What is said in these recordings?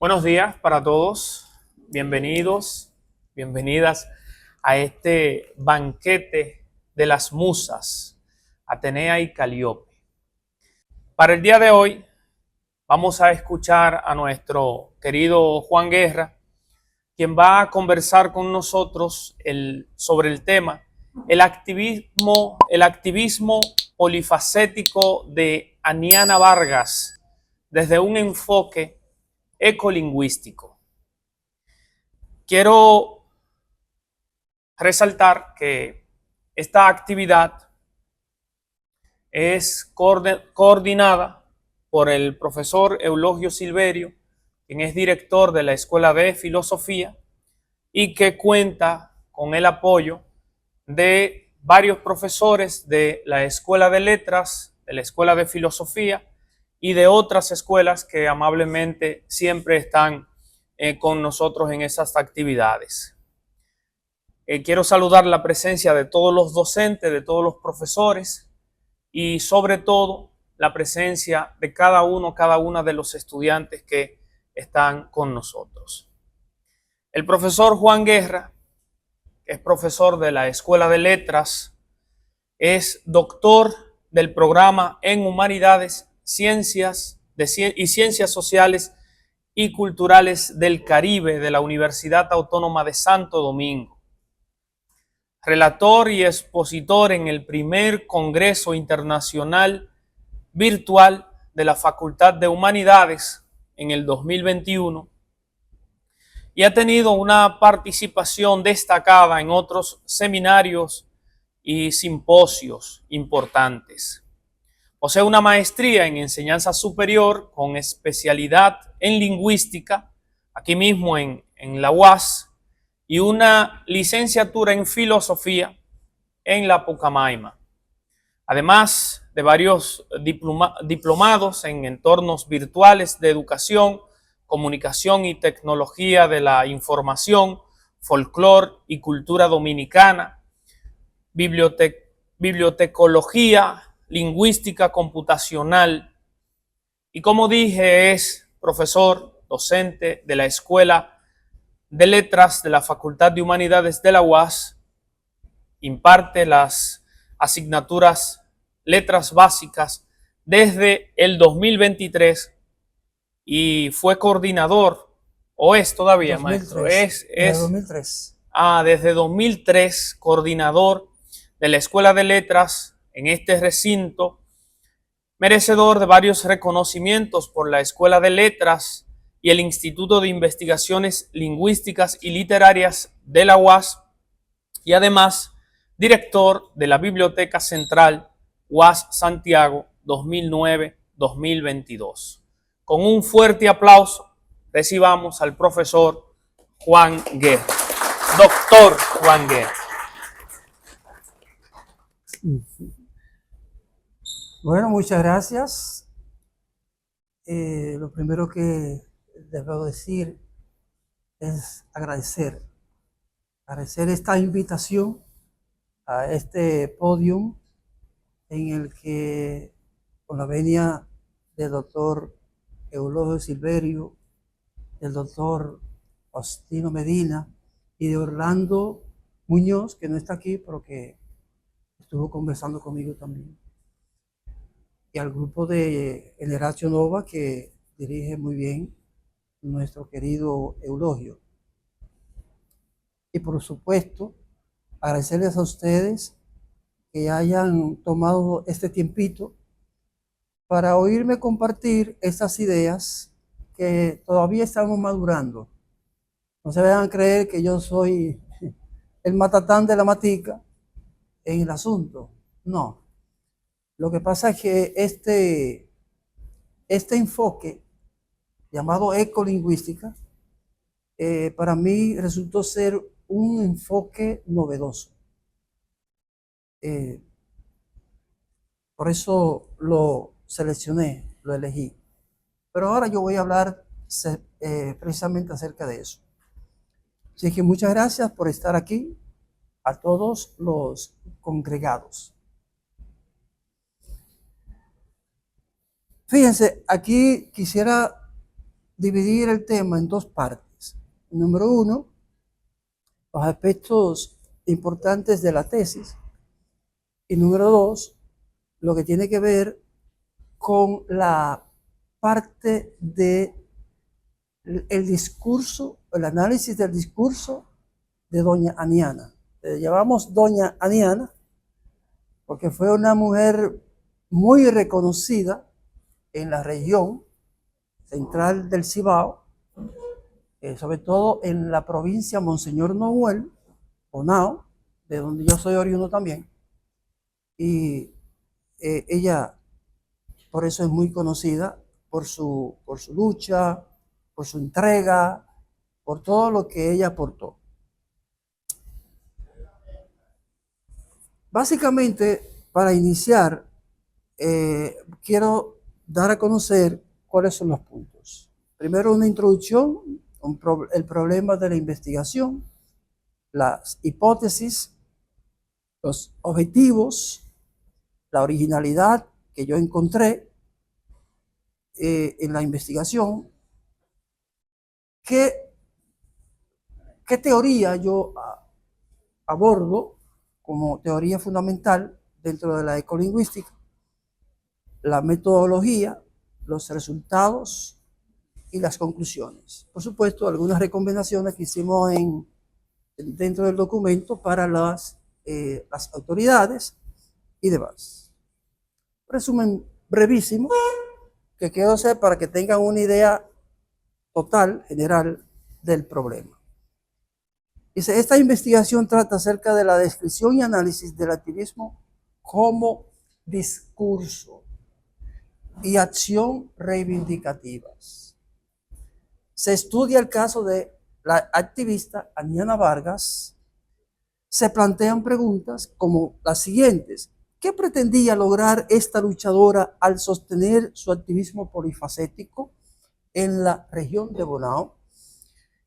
Buenos días para todos, bienvenidos, bienvenidas a este banquete de las musas, Atenea y Calíope. Para el día de hoy vamos a escuchar a nuestro querido Juan Guerra, quien va a conversar con nosotros sobre el tema el activismo polifacético de Aniana Vargas desde un enfoque ecolingüístico. Quiero resaltar que esta actividad es coordinada por el profesor Eulogio Silverio, quien es director de la Escuela de Filosofía y que cuenta con el apoyo de varios profesores de la Escuela de Letras, de la Escuela de Filosofía y de otras escuelas que amablemente siempre están con nosotros en esas actividades. Quiero saludar la presencia de todos los docentes, de todos los profesores y sobre todo la presencia de cada una de los estudiantes que están con nosotros. El profesor Juan Guerra, que es profesor de la Escuela de Letras, es doctor del programa en Humanidades, Ciencias y Ciencias Sociales y Culturales del Caribe de la Universidad Autónoma de Santo Domingo. Relator y expositor en el primer Congreso Internacional Virtual de la Facultad de Humanidades en el 2021 y ha tenido una participación destacada en otros seminarios y simposios importantes. Posee una maestría en enseñanza superior con especialidad en lingüística, aquí mismo en la UAS, y una licenciatura en filosofía en la Pucamaima. Además de varios diplomados en entornos virtuales de educación, comunicación y tecnología de la información, folclore y cultura dominicana, bibliotecología, lingüística computacional y, como dije, es profesor docente de la Escuela de Letras de la Facultad de Humanidades de la UAS, imparte las asignaturas Letras Básicas desde el 2023 y fue coordinador, o es todavía, 2003, maestro, desde 2003. Desde 2003, coordinador de la Escuela de Letras en este recinto, merecedor de varios reconocimientos por la Escuela de Letras y el Instituto de Investigaciones Lingüísticas y Literarias de la UAS, y además director de la Biblioteca Central UAS Santiago 2009-2022. Con un fuerte aplauso recibamos al profesor Juan Guerra, doctor Juan Guerra. Bueno, muchas gracias. Lo primero que debo decir es agradecer esta invitación a este podio en el que, con la venia del doctor Eulogio Silverio, del doctor Faustino Medina y de Orlando Muñoz, que no está aquí, pero que estuvo conversando conmigo también, y al grupo de Generacio Nova que dirige muy bien nuestro querido Eulogio. Y por supuesto, agradecerles a ustedes que hayan tomado este tiempito para oírme compartir estas ideas que todavía estamos madurando. No se vayan a creer que yo soy el matatán de la matica en el asunto. No. Lo que pasa es que este enfoque llamado ecolingüística para mí resultó ser un enfoque novedoso. Por eso lo seleccioné, lo elegí. Pero ahora yo voy a hablar precisamente acerca de eso. Así que muchas gracias por estar aquí, a todos los congregados. Fíjense, aquí quisiera dividir el tema en dos partes. Número uno, los aspectos importantes de la tesis. Y número dos, lo que tiene que ver con la parte de el discurso, el análisis del discurso de doña Aniana. Le llamamos doña Aniana porque fue una mujer muy reconocida en la región central del Cibao, sobre todo en la provincia Monseñor Noel, Bonao, de donde yo soy oriundo también. Y ella, por eso es muy conocida, por su lucha, por su entrega, por todo lo que ella aportó. Básicamente, para iniciar, quiero dar a conocer cuáles son los puntos. Primero, una introducción, el problema de la investigación, las hipótesis, los objetivos, la originalidad que yo encontré en la investigación, qué teoría yo abordo como teoría fundamental dentro de la ecolingüística, la metodología, los resultados y las conclusiones. Por supuesto, algunas recomendaciones que hicimos dentro del documento para las autoridades y demás. Resumen brevísimo que quiero hacer para que tengan una idea total, general, del problema. Dice, esta investigación trata acerca de la descripción y análisis del activismo como discurso y acción reivindicativas. Se estudia el caso de la activista Aniana Vargas. Se plantean preguntas como las siguientes. ¿Qué pretendía lograr esta luchadora al sostener su activismo polifacético en la región de Bonao?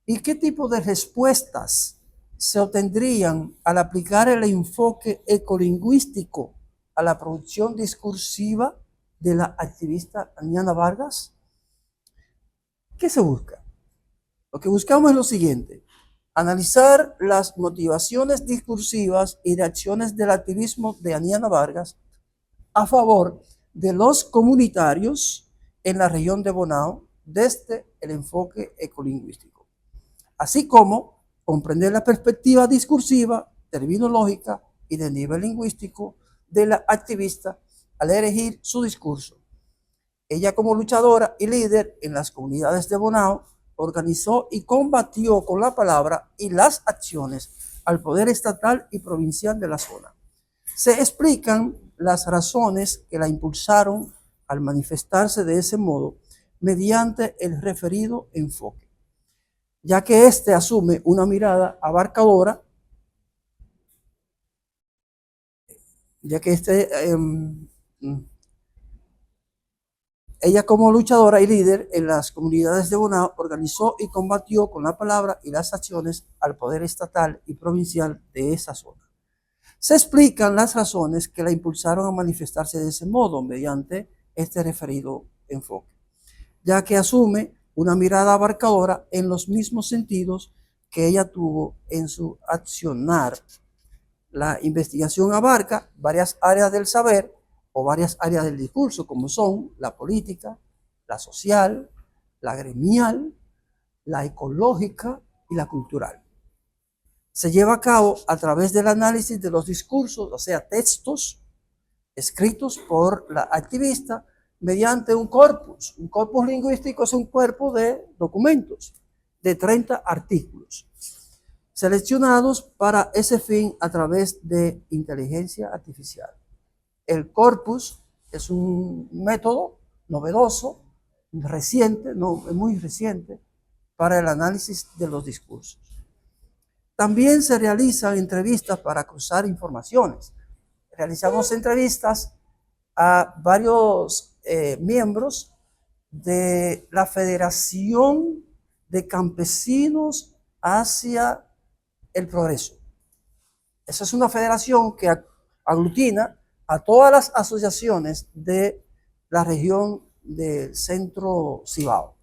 ¿Y qué tipo de respuestas se obtendrían al aplicar el enfoque ecolingüístico a la producción discursiva de la activista Aniana Vargas? ¿Qué se busca? Lo que buscamos es lo siguiente: analizar las motivaciones discursivas y de acciones del activismo de Aniana Vargas a favor de los comunitarios en la región de Bonao desde el enfoque ecolingüístico, así como comprender la perspectiva discursiva, terminológica y de nivel lingüístico de la activista al elegir su discurso. Ella, como luchadora y líder en las comunidades de Bonao, organizó y combatió con la palabra y las acciones al poder estatal y provincial de la zona. Se explican las razones que la impulsaron al manifestarse de ese modo mediante el referido enfoque, ya que éste asume una mirada abarcadora, ella, como luchadora y líder en las comunidades de Bonao, organizó y combatió con la palabra y las acciones al poder estatal y provincial de esa zona. Se explican las razones que la impulsaron a manifestarse de ese modo mediante este referido enfoque, ya que asume una mirada abarcadora en los mismos sentidos que ella tuvo en su accionar. La investigación abarca varias áreas del saber o varias áreas del discurso, como son la política, la social, la gremial, la ecológica y la cultural. Se lleva a cabo a través del análisis de los discursos, o sea, textos escritos por la activista mediante un corpus. Un corpus lingüístico es un cuerpo de documentos de 30 artículos, seleccionados para ese fin a través de inteligencia artificial. El corpus es un método novedoso, reciente, muy reciente, para el análisis de los discursos. También se realizan entrevistas para cruzar informaciones. Realizamos entrevistas a varios miembros de la Federación de Campesinos hacia el Progreso. Esa es una federación que aglutina a todas las asociaciones de la región del Centro Cibao.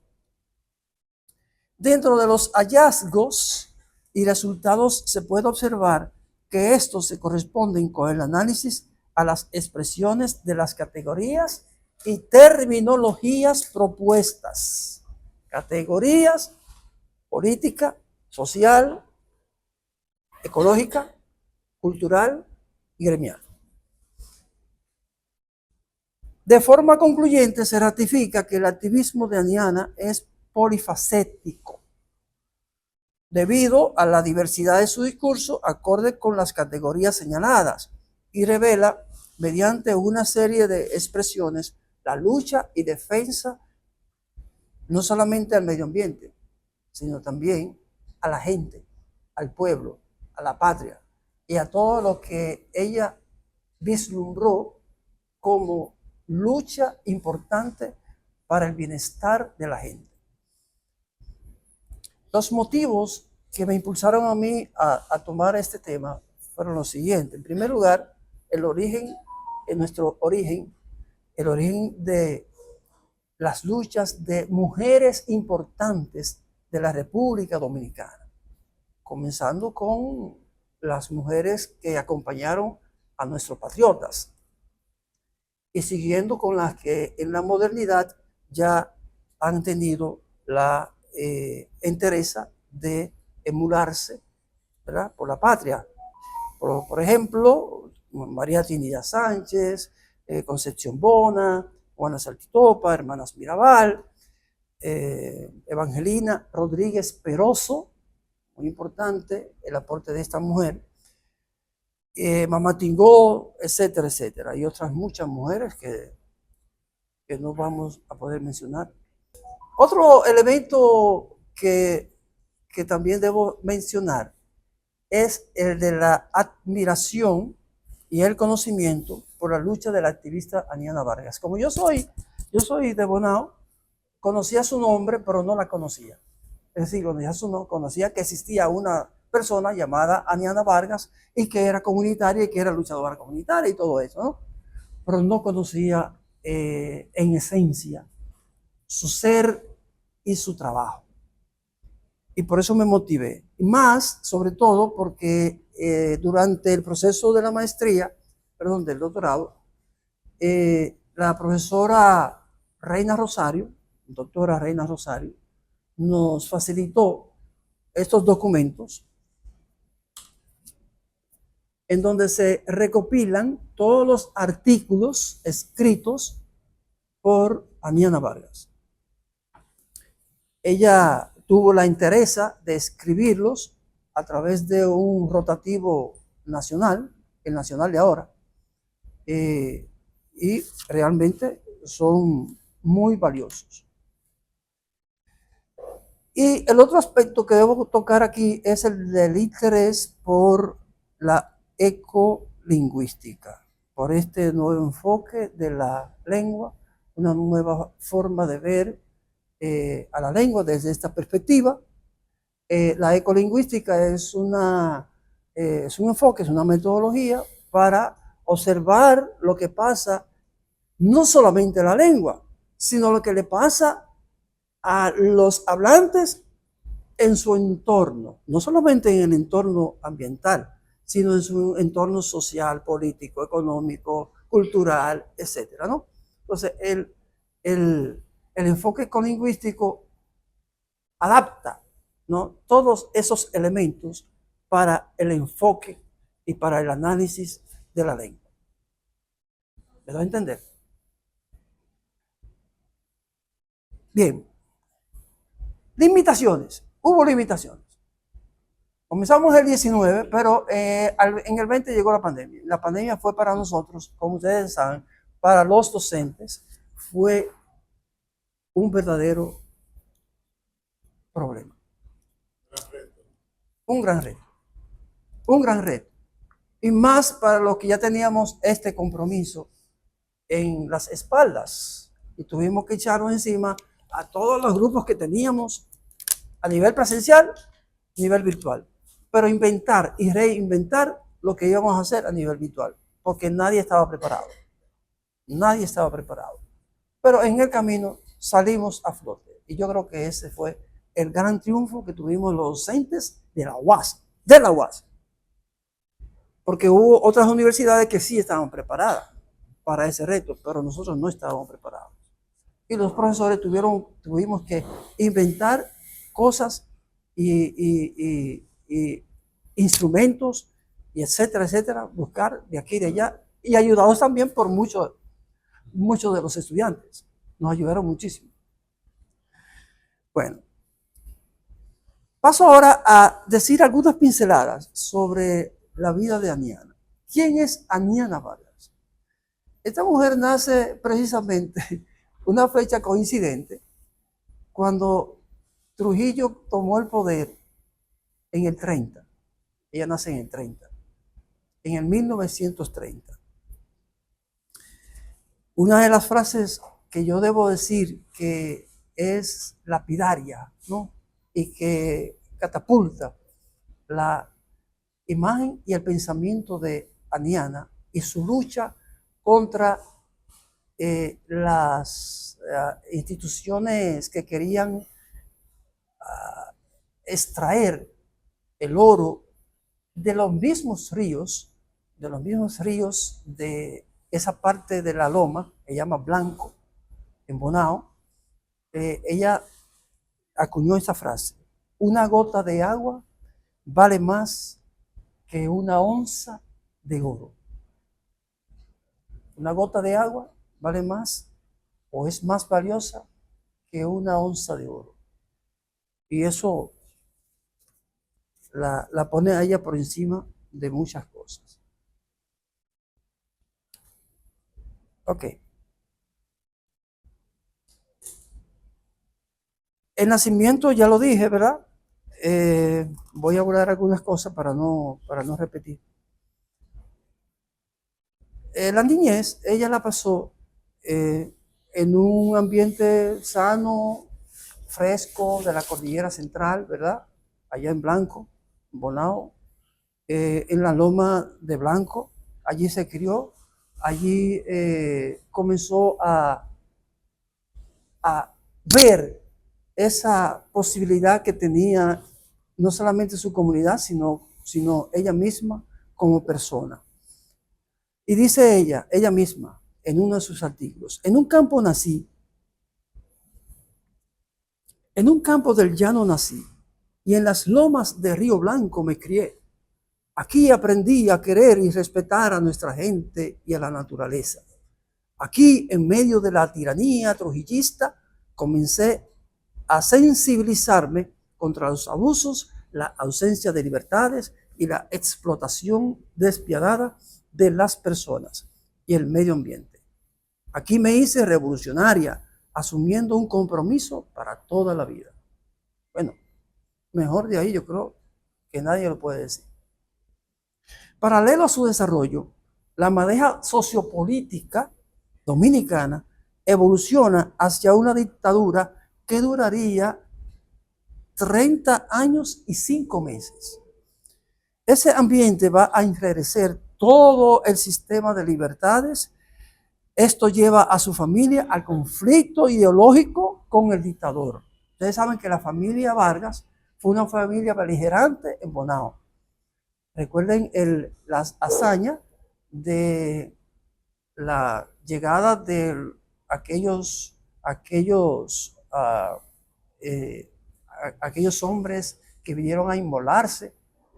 Dentro de los hallazgos y resultados se puede observar que estos se corresponden con el análisis a las expresiones de las categorías y terminologías propuestas. Categorías: política, social, ecológica, cultural y gremial. De forma concluyente se ratifica que el activismo de Aniana es polifacético, debido a la diversidad de su discurso, acorde con las categorías señaladas, y revela, mediante una serie de expresiones, la lucha y defensa no solamente al medio ambiente, sino también a la gente, al pueblo, a la patria y a todo lo que ella vislumbró como lucha importante para el bienestar de la gente. Los motivos que me impulsaron a mí a tomar este tema fueron los siguientes. En primer lugar, el origen de las luchas de mujeres importantes de la República Dominicana, comenzando con las mujeres que acompañaron a nuestros patriotas y siguiendo con las que en la modernidad ya han tenido la entereza de emularse, ¿verdad?, por la patria. Por ejemplo, María Trinidad Sánchez, Concepción Bona, Juana Saltitopa, Hermanas Mirabal, Evangelina Rodríguez Peroso, muy importante el aporte de esta mujer, Mamá Tingó, etcétera, etcétera, y otras muchas mujeres que no vamos a poder mencionar. Otro elemento que también debo mencionar es el de la admiración y el conocimiento por la lucha de la activista Aniana Vargas. Como yo soy de Bonao, conocía su nombre, pero no la conocía. Es decir, conocía que existía una persona llamada Aniana Vargas y que era comunitaria y que era luchadora comunitaria y todo eso, ¿no? Pero no conocía en esencia su ser y su trabajo. Y por eso me motivé. Y más, sobre todo, porque durante el proceso de la maestría, del doctorado, la profesora Reina Rosario, doctora Reina Rosario, nos facilitó estos documentos en donde se recopilan todos los artículos escritos por Aniana Vargas. Ella tuvo la interesa de escribirlos a través de un rotativo nacional, el nacional de ahora, y realmente son muy valiosos. Y el otro aspecto que debo tocar aquí es el del interés por la ecolingüística, por este nuevo enfoque de la lengua, una nueva forma de ver a la lengua desde esta perspectiva. La ecolingüística es un enfoque, es una metodología para observar lo que pasa no solamente en la lengua, sino lo que le pasa a los hablantes en su entorno, no solamente en el entorno ambiental, sino en su entorno social, político, económico, cultural, etcétera, ¿no? Entonces, el enfoque ecolingüístico adapta, ¿no?, todos esos elementos para el enfoque y para el análisis de la lengua. ¿Me da a entender? Bien. Limitaciones. Hubo limitaciones. Comenzamos el 19, pero en el 20 llegó la pandemia. La pandemia fue para nosotros, como ustedes saben, para los docentes, fue un verdadero problema. Un gran reto. Un gran reto. Y más para los que ya teníamos este compromiso en las espaldas. Y tuvimos que echarnos encima a todos los grupos que teníamos a nivel presencial, a nivel virtual. Pero inventar y reinventar lo que íbamos a hacer a nivel virtual. Porque nadie estaba preparado. Nadie estaba preparado. Pero en el camino salimos a flote. Y yo creo que ese fue el gran triunfo que tuvimos los docentes de la UAS, porque hubo otras universidades que sí estaban preparadas para ese reto, pero nosotros no estábamos preparados. Y los profesores tuvimos que inventar cosas y instrumentos, y etcétera, etcétera, buscar de aquí y de allá, y ayudados también por muchos de los estudiantes. Nos ayudaron muchísimo. Bueno, paso ahora a decir algunas pinceladas sobre la vida de Aniana. ¿Quién es Aniana Vargas? Esta mujer nace precisamente una fecha coincidente cuando Trujillo tomó el poder en el 30. Ella nace en el 30, en el 1930. Una de las frases que yo debo decir que es lapidaria, ¿no? Y que catapulta la imagen y el pensamiento de Aniana y su lucha contra las instituciones que querían extraer el oro de los mismos ríos de esa parte de la loma, que se llama Blanco, en Bonao. Ella acuñó esa frase: una gota de agua vale más que una onza de oro. Una gota de agua vale más o es más valiosa que una onza de oro. Y eso la pone a ella por encima de muchas cosas. Ok. El nacimiento ya lo dije, ¿verdad? Voy a abordar algunas cosas para no repetir. La niñez, ella la pasó en un ambiente sano, fresco de la cordillera central, ¿verdad? Allá en Blanco, Bonao, en la loma de Blanco. Allí se crió, allí comenzó a ver esa posibilidad que tenía no solamente su comunidad, sino ella misma como persona. Y dice ella misma, en uno de sus artículos: en un campo nací, en un campo del llano nací, y en las lomas de Río Blanco me crié. Aquí aprendí a querer y respetar a nuestra gente y a la naturaleza. Aquí, en medio de la tiranía trujillista, comencé a sensibilizarme contra los abusos, la ausencia de libertades y la explotación despiadada de las personas y el medio ambiente. Aquí me hice revolucionaria, asumiendo un compromiso para toda la vida. Bueno, mejor de ahí yo creo que nadie lo puede decir. Paralelo a su desarrollo, la madeja sociopolítica dominicana evoluciona hacia una dictadura que duraría 30 años y 5 meses. Ese ambiente va a enrarecer todo el sistema de libertades. Esto lleva a su familia al conflicto ideológico con el dictador. Ustedes saben que la familia Vargas fue una familia beligerante en Bonao. Recuerden las hazañas de la llegada de aquellos hombres que vinieron a inmolarse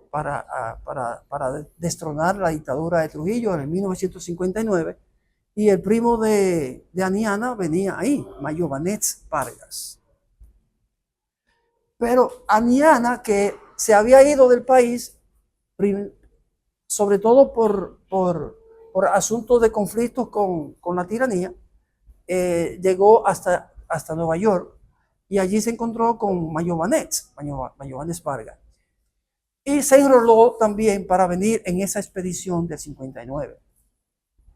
para destronar la dictadura de Trujillo en el 1959, y el primo de Aniana venía ahí, Mayobanet Vargas. Pero Aniana, que se había ido del país, sobre todo por asuntos de conflictos con la tiranía, llegó hasta Nueva York, y allí se encontró con Mayobanet Vargas. Y se enroló también para venir en esa expedición del 59.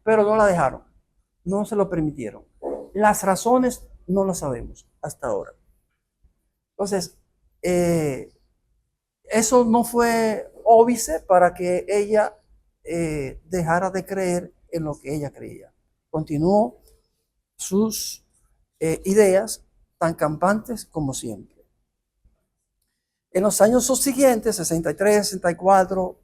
Pero no la dejaron, no se lo permitieron. Las razones no las sabemos hasta ahora. Entonces, eso no fue óbice para que ella dejara de creer en lo que ella creía. Continuó sus ideas tan campantes como siempre. En los años subsiguientes, 63, 64,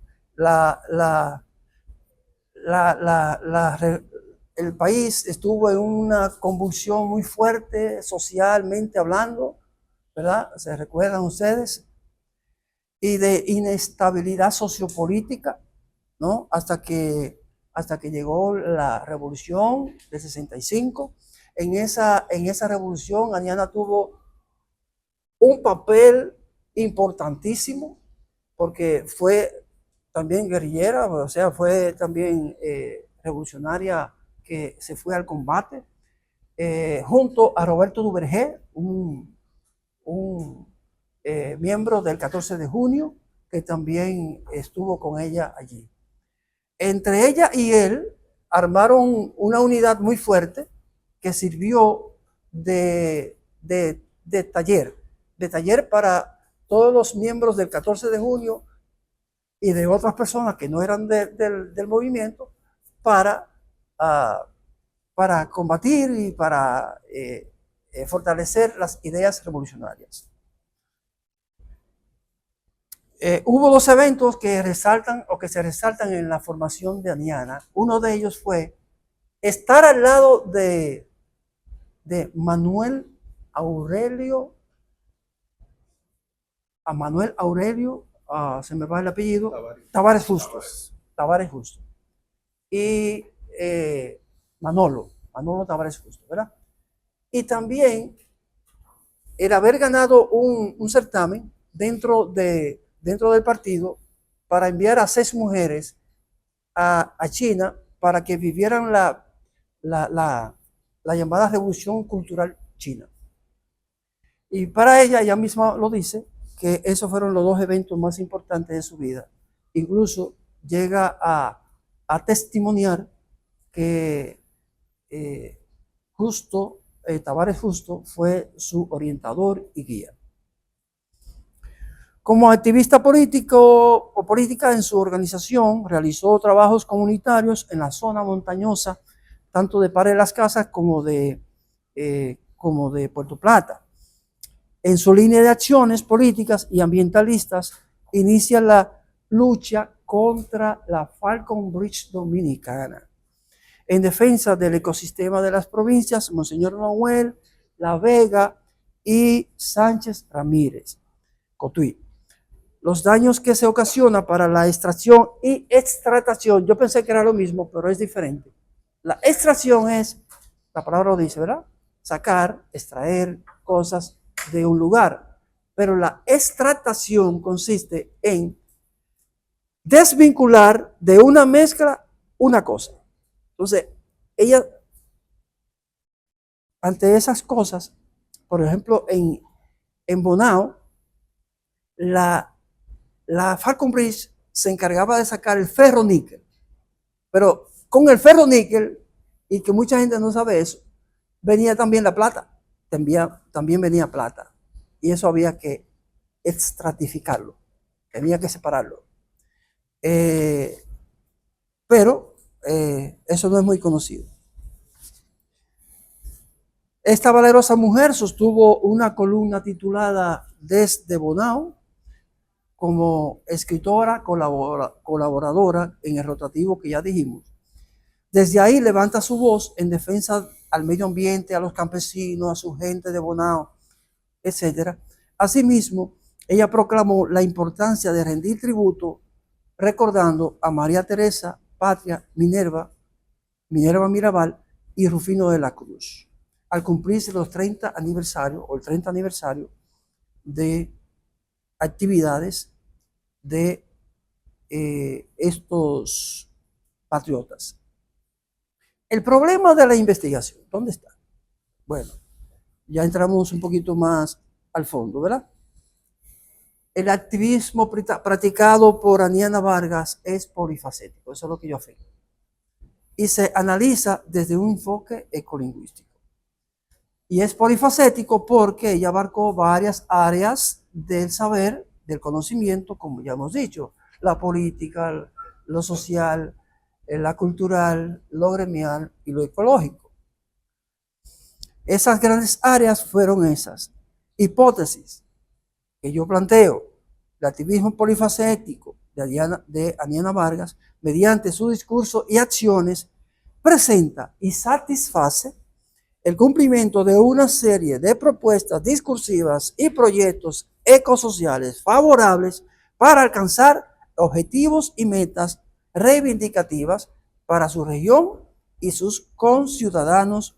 el país estuvo en una convulsión muy fuerte socialmente hablando, ¿verdad? ¿Se recuerdan ustedes? Y de inestabilidad sociopolítica, ¿no? Hasta que llegó la revolución de 65. En esa revolución, Aniana tuvo un papel importantísimo porque fue también guerrillera, o sea, fue también revolucionaria que se fue al combate, junto a Roberto Duvergé, un miembro del 14 de junio, que también estuvo con ella allí. Entre ella y él armaron una unidad muy fuerte que sirvió de taller para todos los miembros del 14 de junio y de otras personas que no eran del movimiento para combatir y para fortalecer las ideas revolucionarias. Hubo dos eventos que resaltan o que se resaltan en la formación de Aniana. Uno de ellos fue estar al lado de Manuel Aurelio, se me va el apellido, Tavares Justo. Y Manolo Tavares Justo, ¿verdad? Y también el haber ganado un certamen dentro del partido para enviar a 6 mujeres a China para que vivieran la llamada Revolución Cultural China. Y para ella misma lo dice, que esos fueron los 2 eventos más importantes de su vida. Incluso llega a testimoniar que Tavares Justo fue su orientador y guía. Como activista político o política en su organización, realizó trabajos comunitarios en la zona montañosa, tanto de Paré Las Casas como de Puerto Plata. En su línea de acciones políticas y ambientalistas, inicia la lucha contra la Falcon Bridge dominicana, en defensa del ecosistema de las provincias Monseñor Noel, La Vega y Sánchez Ramírez, Cotuí. Los daños que se ocasiona para la extracción y extractación, yo pensé que era lo mismo, pero es diferente. La extracción es, la palabra lo dice, ¿verdad? Sacar, extraer cosas de un lugar. Pero la extractación consiste en desvincular de una mezcla una cosa. Entonces, ella, ante esas cosas, por ejemplo, en Bonao, la Falcon Bridge se encargaba de sacar el ferro-níquel, pero con el ferro-níquel, y que mucha gente no sabe eso, venía también la plata, también venía plata, y eso había que estratificarlo, tenía que separarlo. Pero eso no es muy conocido. Esta valerosa mujer sostuvo una columna titulada Desde Bonao, como escritora colaboradora en el rotativo que ya dijimos. Desde ahí levanta su voz en defensa al medio ambiente, a los campesinos, a su gente de Bonao, etc. Asimismo, ella proclamó la importancia de rendir tributo recordando a María Teresa, Patria, Minerva Mirabal y Rufino de la Cruz, al cumplirse los 30 aniversarios o el 30 aniversario de actividades de estos patriotas. El problema de la investigación, ¿dónde está? Bueno, ya entramos un poquito más al fondo, ¿verdad? El activismo practicado por Aniana Vargas es polifacético, eso es lo que yo afirmo. Y se analiza desde un enfoque ecolingüístico. Y es polifacético porque ella abarcó varias áreas del saber, del conocimiento, como ya hemos dicho, la política, lo social, la cultural, lo gremial y lo ecológico. Esas grandes áreas fueron esas hipótesis que yo planteo. el activismo polifacético de Aniana Vargas, mediante su discurso y acciones, presenta y satisface el cumplimiento de una serie de propuestas discursivas y proyectos ecosociales favorables para alcanzar objetivos y metas reivindicativas para su región y sus conciudadanos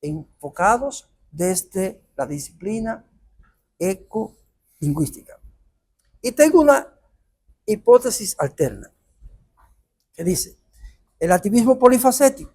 enfocados desde la disciplina ecolingüística. Y tengo una hipótesis alterna que dice: el activismo polifacético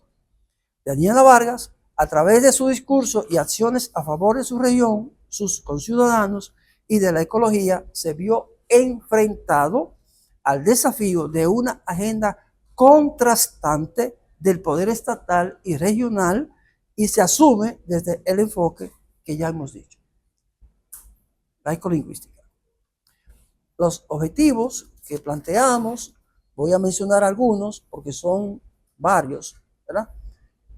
de Aniana Vargas, a través de su discurso y acciones a favor de su región, sus conciudadanos y de la ecología, se vio enfrentado al desafío de una agenda contrastante del poder estatal y regional, y se asume desde el enfoque que ya hemos dicho, la ecolingüística. Los objetivos que planteamos, voy a mencionar algunos porque son varios, ¿verdad?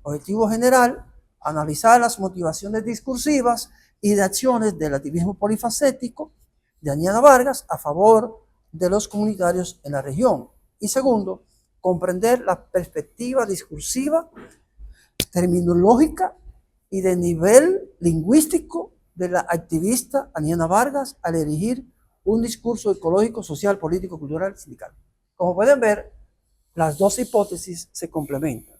Objetivo general: analizar las motivaciones discursivas y de acciones del activismo polifacético de Aniana Vargas a favor de los comunitarios en la región. Y segundo, comprender la perspectiva discursiva, terminológica y de nivel lingüístico de la activista Aniana Vargas al erigir un discurso ecológico, social, político, cultural, sindical. Como pueden ver, las dos hipótesis se complementan.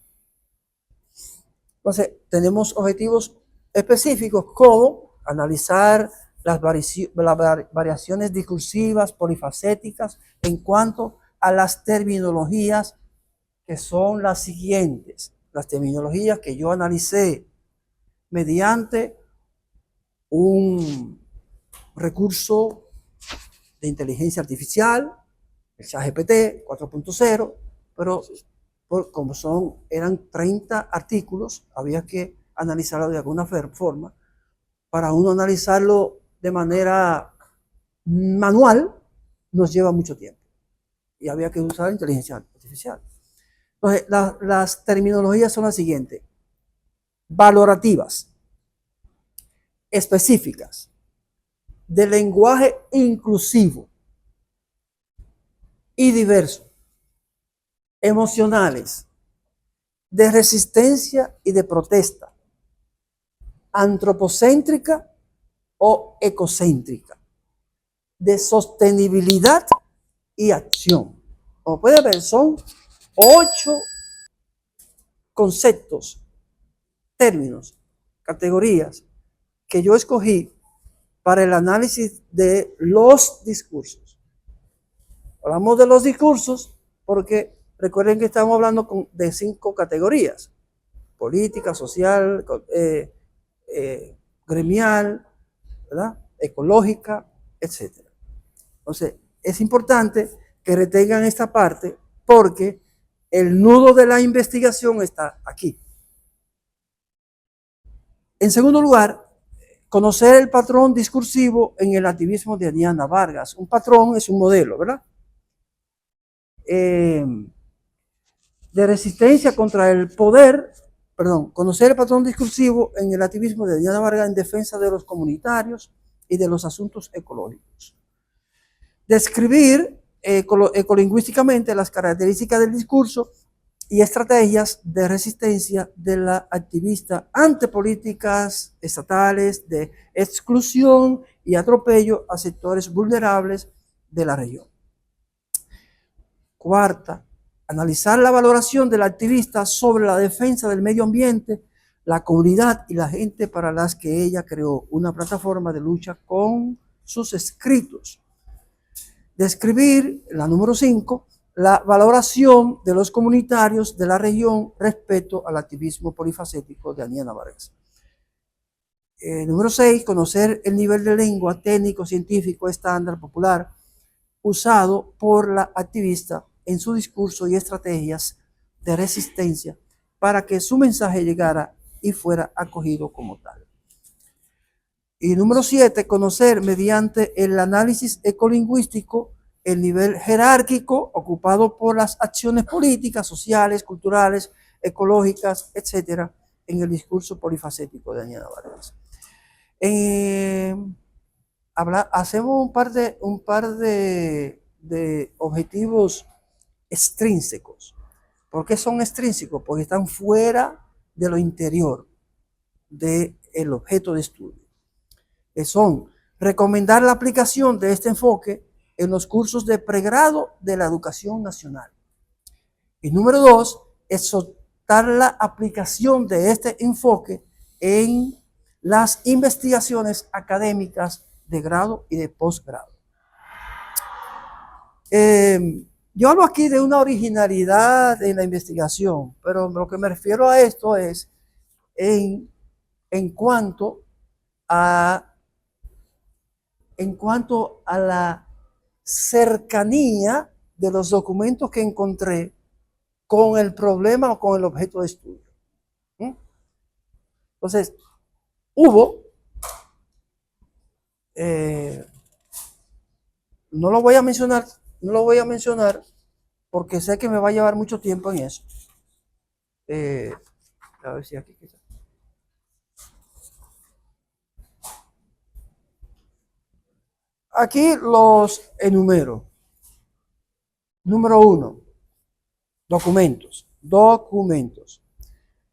Entonces, tenemos objetivos específicos como analizar las variaciones discursivas polifacéticas en cuanto a las terminologías, que son las siguientes. Las terminologías que yo analicé mediante un recurso de inteligencia artificial, el ChatGPT 4.0, pero como eran 30 artículos, había que analizarlo de alguna forma. Para uno analizarlo de manera manual nos lleva mucho tiempo y había que usar inteligencia artificial. Entonces, las terminologías son las siguientes: valorativas, específicas, de lenguaje inclusivo y diverso, emocionales, de resistencia y de protesta, antropocéntrica o ecocéntrica, de sostenibilidad y acción. Como pueden ver, son 8 conceptos, términos, categorías que yo escogí para el análisis de los discursos. Hablamos de los discursos porque recuerden que estamos hablando de 5 categorías: política, social, gremial, ¿verdad?, ecológica, etc. Entonces, es importante que retengan esta parte porque el nudo de la investigación está aquí. En segundo lugar, conocer el patrón discursivo en el activismo de Aniana Vargas. Un patrón es un modelo, ¿verdad?, de resistencia contra el poder. Conocer el patrón discursivo en el activismo de Aniana Vargas en defensa de los comunitarios y de los asuntos ecológicos. Describir ecolingüísticamente las características del discurso y estrategias de resistencia de la activista ante políticas estatales de exclusión y atropello a sectores vulnerables de la región. Cuarta, analizar la valoración del activista sobre la defensa del medio ambiente, la comunidad y la gente para las que ella creó una plataforma de lucha con sus escritos. Describir, la número 5, la valoración de los comunitarios de la región respecto al activismo polifacético de Aniana Vargas. Número 6, conocer el nivel de lengua técnico, científico, estándar, popular, usado por la activista en su discurso y estrategias de resistencia para que su mensaje llegara y fuera acogido como tal. Y número 7, conocer mediante el análisis ecolingüístico el nivel jerárquico ocupado por las acciones políticas, sociales, culturales, ecológicas, etcétera, en el discurso polifacético de Aniana Vargas. hacemos un par de objetivos extrínsecos. ¿Por qué son extrínsecos? Porque están fuera de lo interior del objeto de estudio. Que son recomendar la aplicación de este enfoque en los cursos de pregrado de la educación nacional. Y número 2, exhortar la aplicación de este enfoque en las investigaciones académicas de grado y de posgrado. Yo hablo aquí de una originalidad en la investigación, pero lo que me refiero a esto es en cuanto a la cercanía de los documentos que encontré con el problema o con el objeto de estudio. Entonces, hubo, no lo voy a mencionar porque sé que me va a llevar mucho tiempo en eso. A ver si aquí quizás. Aquí los enumero. Número 1, documentos.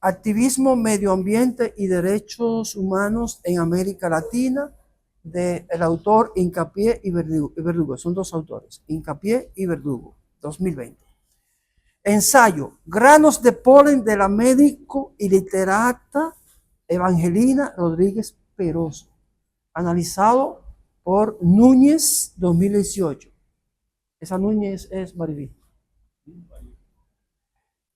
Activismo, medio ambiente y derechos humanos en América Latina, del autor Hincapié y Verdugo. Son 2 autores, Hincapié y Verdugo, 2020. Ensayo, granos de polen de la médico y literata Evangelina Rodríguez Peroso, analizado por Núñez, 2018. Esa Núñez es Maribí.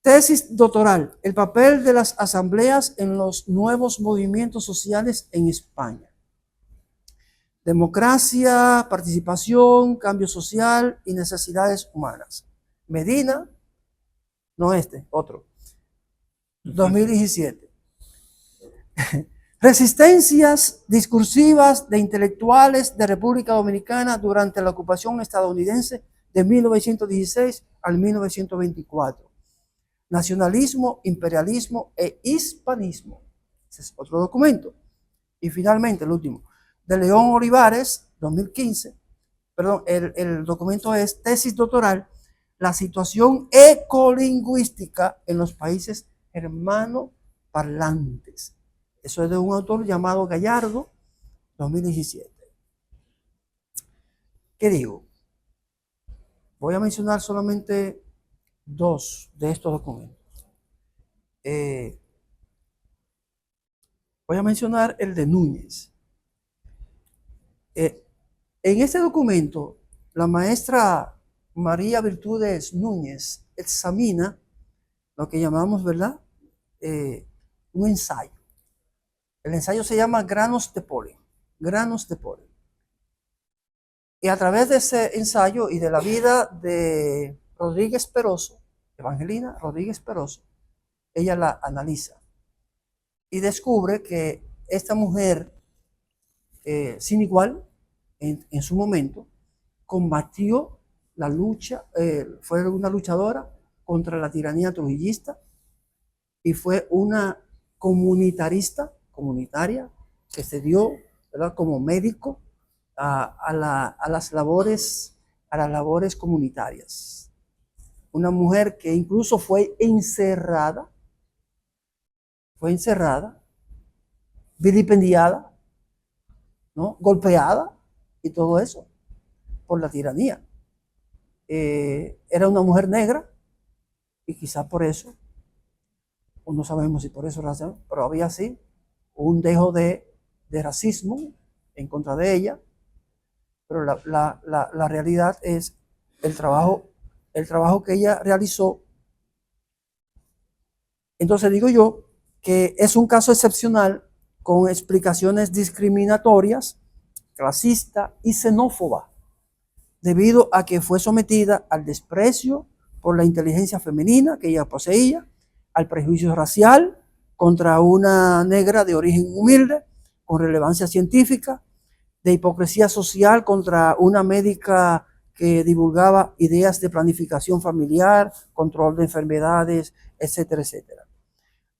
Tesis doctoral, el papel de las asambleas en los nuevos movimientos sociales en España. Democracia, participación, cambio social y necesidades humanas. Medina, no otro. 2017. Resistencias discursivas de intelectuales de República Dominicana durante la ocupación estadounidense de 1916 al 1924. Nacionalismo, imperialismo e hispanismo. Ese es otro documento. Y finalmente, el último, de León Olivares, 2015. Perdón, el documento es tesis doctoral, la situación ecolingüística en los países hermanoparlantes. Eso es de un autor llamado Gallardo, 2017. ¿Qué digo? Voy a mencionar solamente 2 de estos documentos. Voy a mencionar el de Núñez. En este documento, la maestra María Virtudes Núñez examina lo que llamamos, ¿verdad? Un ensayo. El ensayo se llama Granos de polen. Granos de polen. Y a través de ese ensayo y de la vida de Rodríguez Peroso, Evangelina Rodríguez Peroso, ella la analiza y descubre que esta mujer, sin igual, en su momento, combatió la lucha, fue una luchadora contra la tiranía trujillista y fue una comunitaria que se dio, ¿verdad?, como médico a las labores comunitarias. Una mujer que incluso fue encerrada, vilipendiada, ¿no?, golpeada y todo eso por la tiranía. Era una mujer negra y quizás por eso, o no sabemos si por eso razón, pero había así un dejo de racismo en contra de ella. Pero la realidad es el trabajo que ella realizó. Entonces digo yo que es un caso excepcional con explicaciones discriminatorias, clasista y xenófoba, debido a que fue sometida al desprecio por la inteligencia femenina que ella poseía, al prejuicio racial contra una negra de origen humilde, con relevancia científica, de hipocresía social contra una médica que divulgaba ideas de planificación familiar, control de enfermedades, etcétera, etcétera.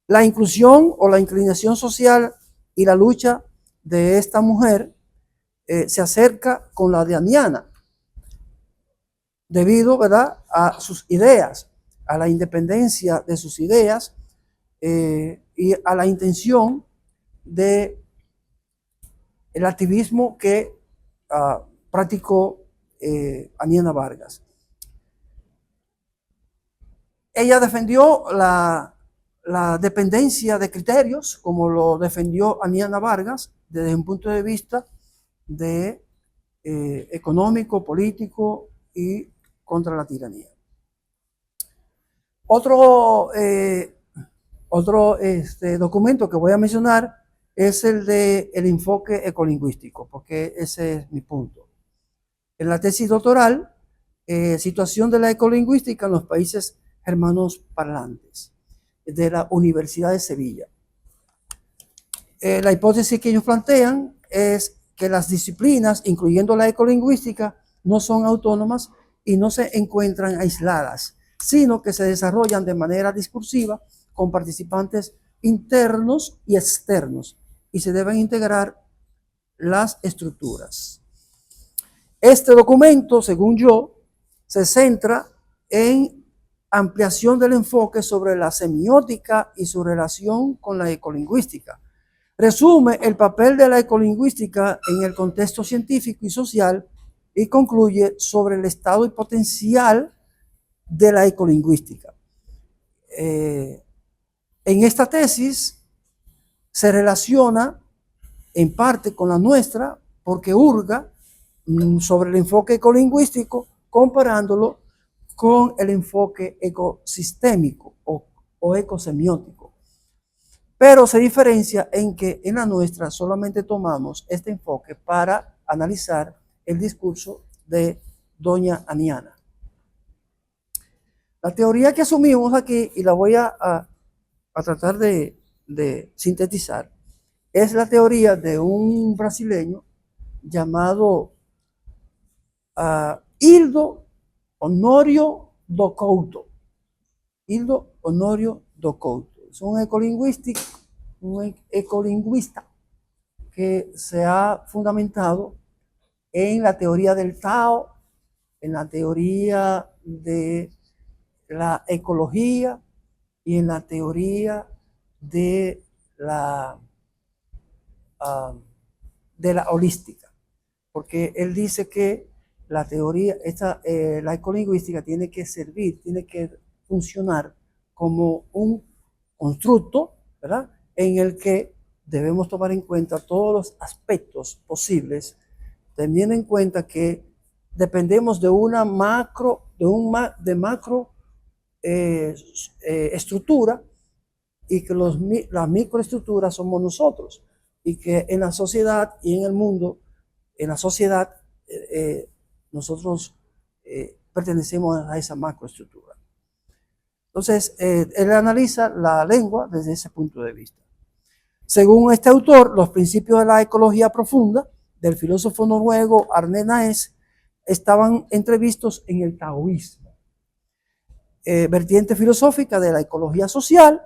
La inclusión o la inclinación social y la lucha de esta mujer se acerca con la de Aniana, debido, ¿verdad?, a sus ideas, a la independencia de sus ideas y a la intención de el activismo que practicó Aniana Vargas. Ella defendió la dependencia de criterios, como lo defendió Aniana Vargas, desde un punto de vista de económico, político y contra la tiranía. Otro documento que voy a mencionar es el de el enfoque ecolingüístico, porque ese es mi punto. En la tesis doctoral, situación de la ecolingüística en los países germanos parlantes, de la Universidad de Sevilla. La hipótesis que ellos plantean es que las disciplinas, incluyendo la ecolingüística, no son autónomas y no se encuentran aisladas, sino que se desarrollan de manera discursiva con participantes internos y externos, y se deben integrar las estructuras. Este documento, según yo, se centra en ampliación del enfoque sobre la semiótica y su relación con la ecolingüística. Resume el papel de la ecolingüística en el contexto científico y social y concluye sobre el estado y potencial de la ecolingüística. En esta tesis se relaciona en parte con la nuestra porque hurga sobre el enfoque ecolingüístico comparándolo con el enfoque ecosistémico o ecosemiótico. Pero se diferencia en que en la nuestra solamente tomamos este enfoque para analizar el discurso de doña Aniana. La teoría que asumimos aquí, y la voy a tratar de sintetizar, es la teoría de un brasileño llamado Hildo Honório do Couto. Hildo Honório do Couto. Es un ecolingüista que se ha fundamentado en la teoría del Tao, en la teoría de la ecología y en la teoría de la holística. Porque él dice que la teoría, la ecolingüística tiene que servir, tiene que funcionar como un constructo, ¿verdad?, en el que debemos tomar en cuenta todos los aspectos posibles, teniendo en cuenta que dependemos de una macro estructura y que las microestructuras somos nosotros y que en la sociedad y en el mundo, en la sociedad, nosotros pertenecemos a esa macroestructura. Entonces, él analiza la lengua desde ese punto de vista. Según este autor, los principios de la ecología profunda del filósofo noruego Arne Naess estaban entrevistos en el taoísmo. Vertiente filosófica de la ecología social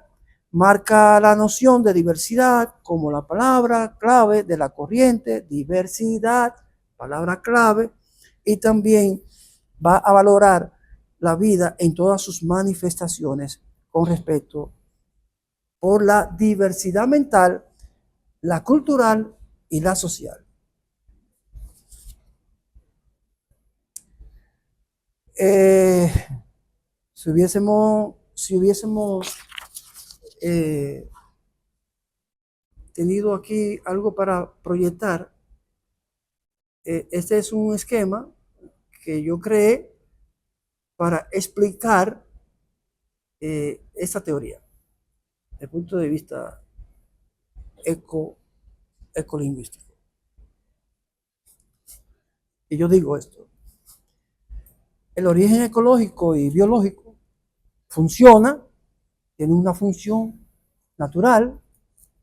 marca la noción de diversidad como la palabra clave de la corriente, diversidad, palabra clave, y también va a valorar la vida en todas sus manifestaciones con respeto por la diversidad mental, la cultural y la social. Si hubiésemos tenido aquí algo para proyectar, este es un esquema que yo creé para explicar esta teoría desde el punto de vista ecolingüístico. Y yo digo esto: el origen ecológico y biológico funciona, tiene una función natural,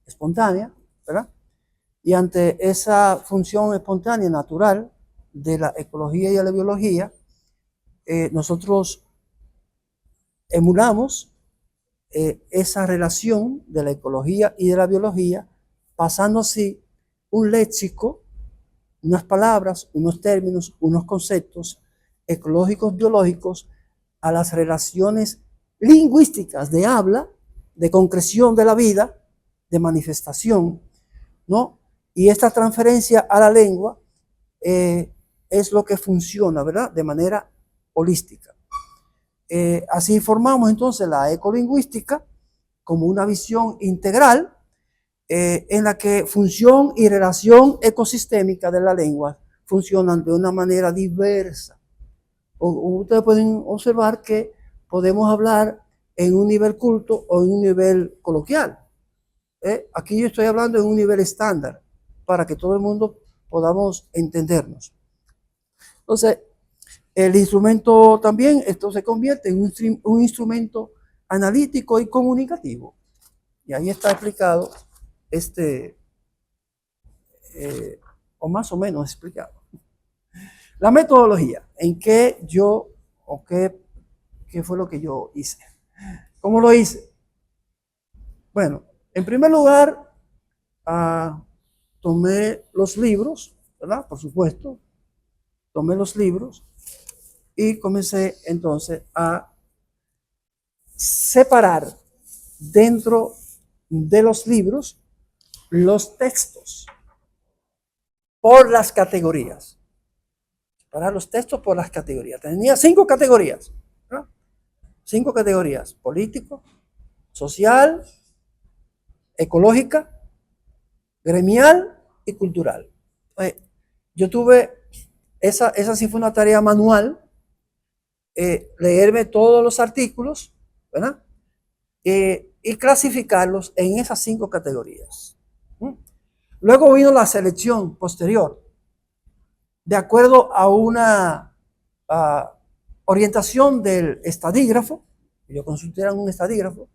espontánea, ¿verdad? Y ante esa función espontánea, natural, de la ecología y de la biología, nosotros emulamos esa relación de la ecología y de la biología, pasando así un léxico unas palabras, unos términos, unos conceptos ecológicos, biológicos, a las relaciones lingüísticas de habla, de concreción de la vida, de manifestación, ¿no? Y esta transferencia a la lengua es lo que funciona, ¿verdad? De manera holística. Así formamos entonces la ecolingüística como una visión integral en la que función y relación ecosistémica de la lengua funcionan de una manera diversa. Ustedes pueden observar que podemos hablar en un nivel culto o en un nivel coloquial. Aquí yo estoy hablando en un nivel estándar para que todo el mundo podamos entendernos. Entonces, el instrumento también, esto se convierte en un instrumento analítico y comunicativo. Y ahí está explicado o más o menos explicado. La metodología, en qué yo, o qué fue lo que yo hice. ¿Cómo lo hice? Bueno, en primer lugar, tomé los libros, ¿verdad? Por supuesto, tomé los libros y comencé entonces a separar dentro de los libros los textos por las categorías. Separar los textos por las categorías. Tenía 5 categorías, ¿no? 5 categorías: político, social, ecológica, gremial y cultural. Yo tuve, esa sí fue una tarea manual, leerme todos los artículos, ¿verdad? Y clasificarlos en esas 5 categorías. Luego vino la selección posterior, de acuerdo a una orientación del estadígrafo. Yo consulté a un estadígrafo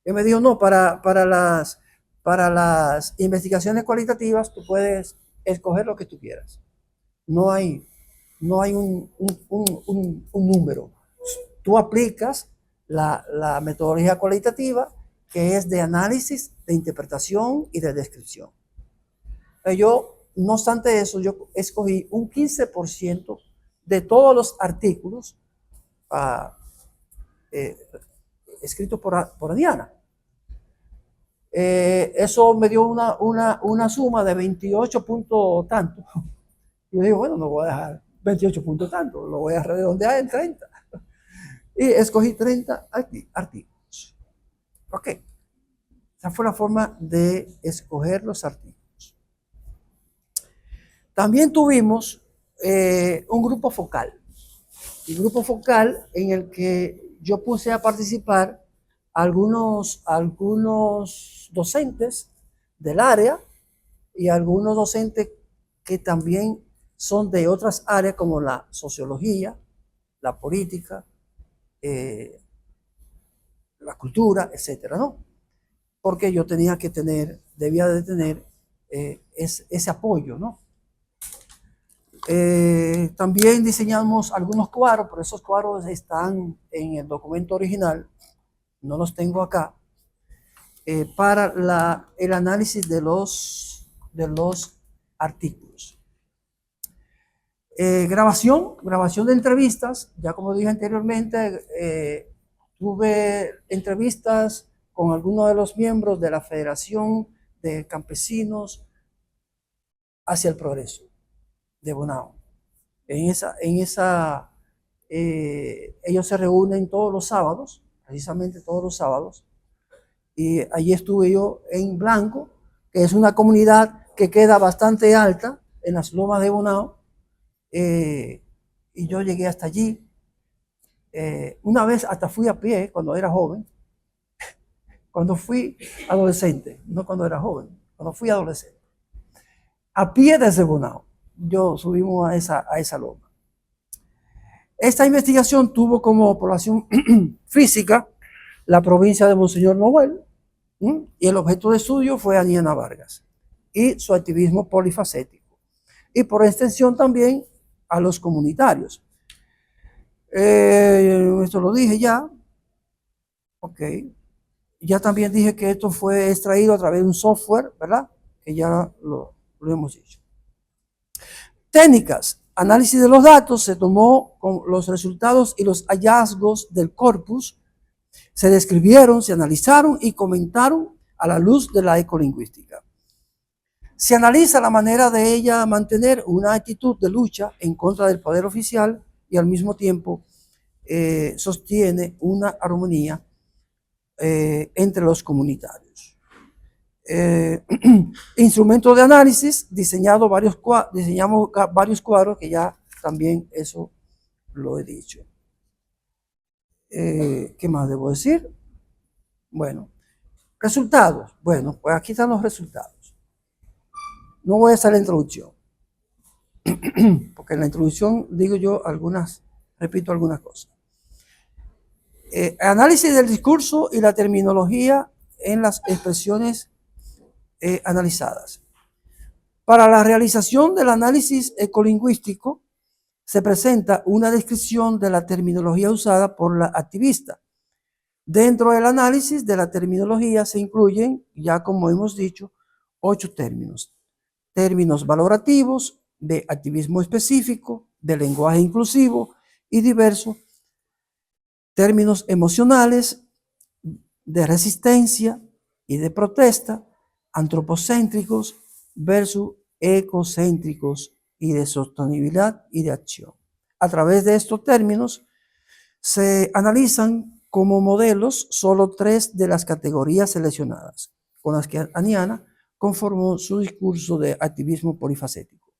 que me dijo, no, para las investigaciones cualitativas tú puedes escoger lo que tú quieras. No hay un número. Tú aplicas la metodología cualitativa, que es de análisis, de interpretación y de descripción. Yo, no obstante eso, yo escogí un 15% de todos los artículos escritos por Diana. Eso me dio una suma de 28 puntos tanto. Yo digo, bueno, no voy a dejar 28 puntos tanto, lo voy a redondear en 30. Y escogí 30 artículos. Ok. Esa fue la forma de escoger los artículos. También tuvimos un grupo focal. El grupo focal en el que yo puse a participar algunos docentes del área y algunos docentes que también son de otras áreas como la sociología, la política, la cultura, etcétera, ¿no? Porque yo debía de tener ese apoyo, ¿no? También diseñamos algunos cuadros, pero esos cuadros están en el documento original, no los tengo acá, para el análisis de los artículos. Grabación de entrevistas. Ya como dije anteriormente, tuve entrevistas con algunos de los miembros de la Federación de Campesinos hacia el Progreso de Bonao. Ellos se reúnen todos los sábados, precisamente todos los sábados, y allí estuve yo en Blanco, que es una comunidad que queda bastante alta en las lomas de Bonao, y yo llegué hasta allí. Una vez hasta fui a pie cuando era joven, cuando fui adolescente, no cuando era joven, cuando fui adolescente. A pie desde Bonao, yo subimos a esa loma. Esta investigación tuvo como población física la provincia de Monseñor Noel, y el objeto de estudio fue Aniana Vargas y su activismo polifacético. Y por extensión también a los comunitarios. Esto lo dije ya. Ok. Ya también dije que esto fue extraído a través de un software, ¿verdad? Que ya lo hemos dicho. Técnicas. Análisis de los datos. Se tomó con los resultados y los hallazgos del corpus. Se describieron, se analizaron y comentaron a la luz de la ecolingüística. Se analiza la manera de ella mantener una actitud de lucha en contra del poder oficial y al mismo tiempo sostiene una armonía entre los comunitarios. Instrumento de análisis, diseñamos varios cuadros, que ya también eso lo he dicho. ¿Qué más debo decir? Bueno, resultados. Bueno, pues aquí están los resultados. No voy a hacer la introducción, porque en la introducción digo yo repito algunas cosas. Análisis del discurso y la terminología en las expresiones analizadas. Para la realización del análisis ecolingüístico se presenta una descripción de la terminología usada por la activista. Dentro del análisis de la terminología se incluyen, ya como hemos dicho, 8 términos. Términos valorativos, de activismo específico, de lenguaje inclusivo y diverso, términos emocionales, de resistencia y de protesta, antropocéntricos versus ecocéntricos y de sostenibilidad y de acción. A través de estos términos se analizan como modelos solo 3 de las categorías seleccionadas, con las que Aniana conformó su discurso de activismo polifacético.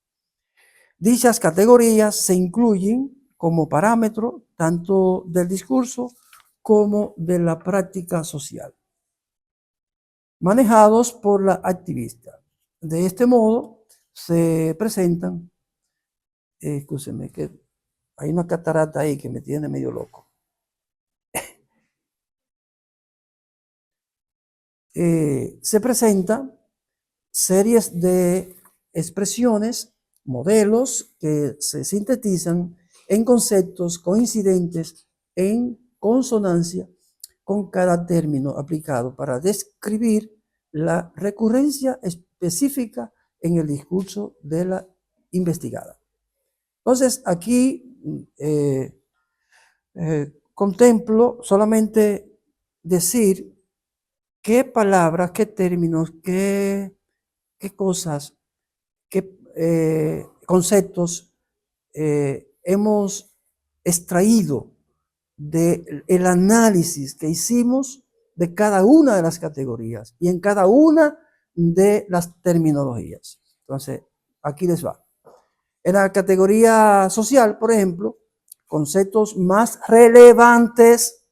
Dichas categorías se incluyen como parámetro tanto del discurso como de la práctica social, manejados por la activista. De este modo se presentan, escúcheme que hay una catarata ahí que me tiene medio loco. Se presentan series de expresiones, modelos que se sintetizan en conceptos coincidentes en consonancia con cada término aplicado para describir la recurrencia específica en el discurso de la investigada. Entonces, aquí contemplo solamente decir qué palabras, qué términos, qué cosas, qué conceptos hemos extraído del análisis que hicimos de cada una de las categorías y en cada una de las terminologías. Entonces, aquí les va. En la categoría social, por ejemplo, conceptos más relevantes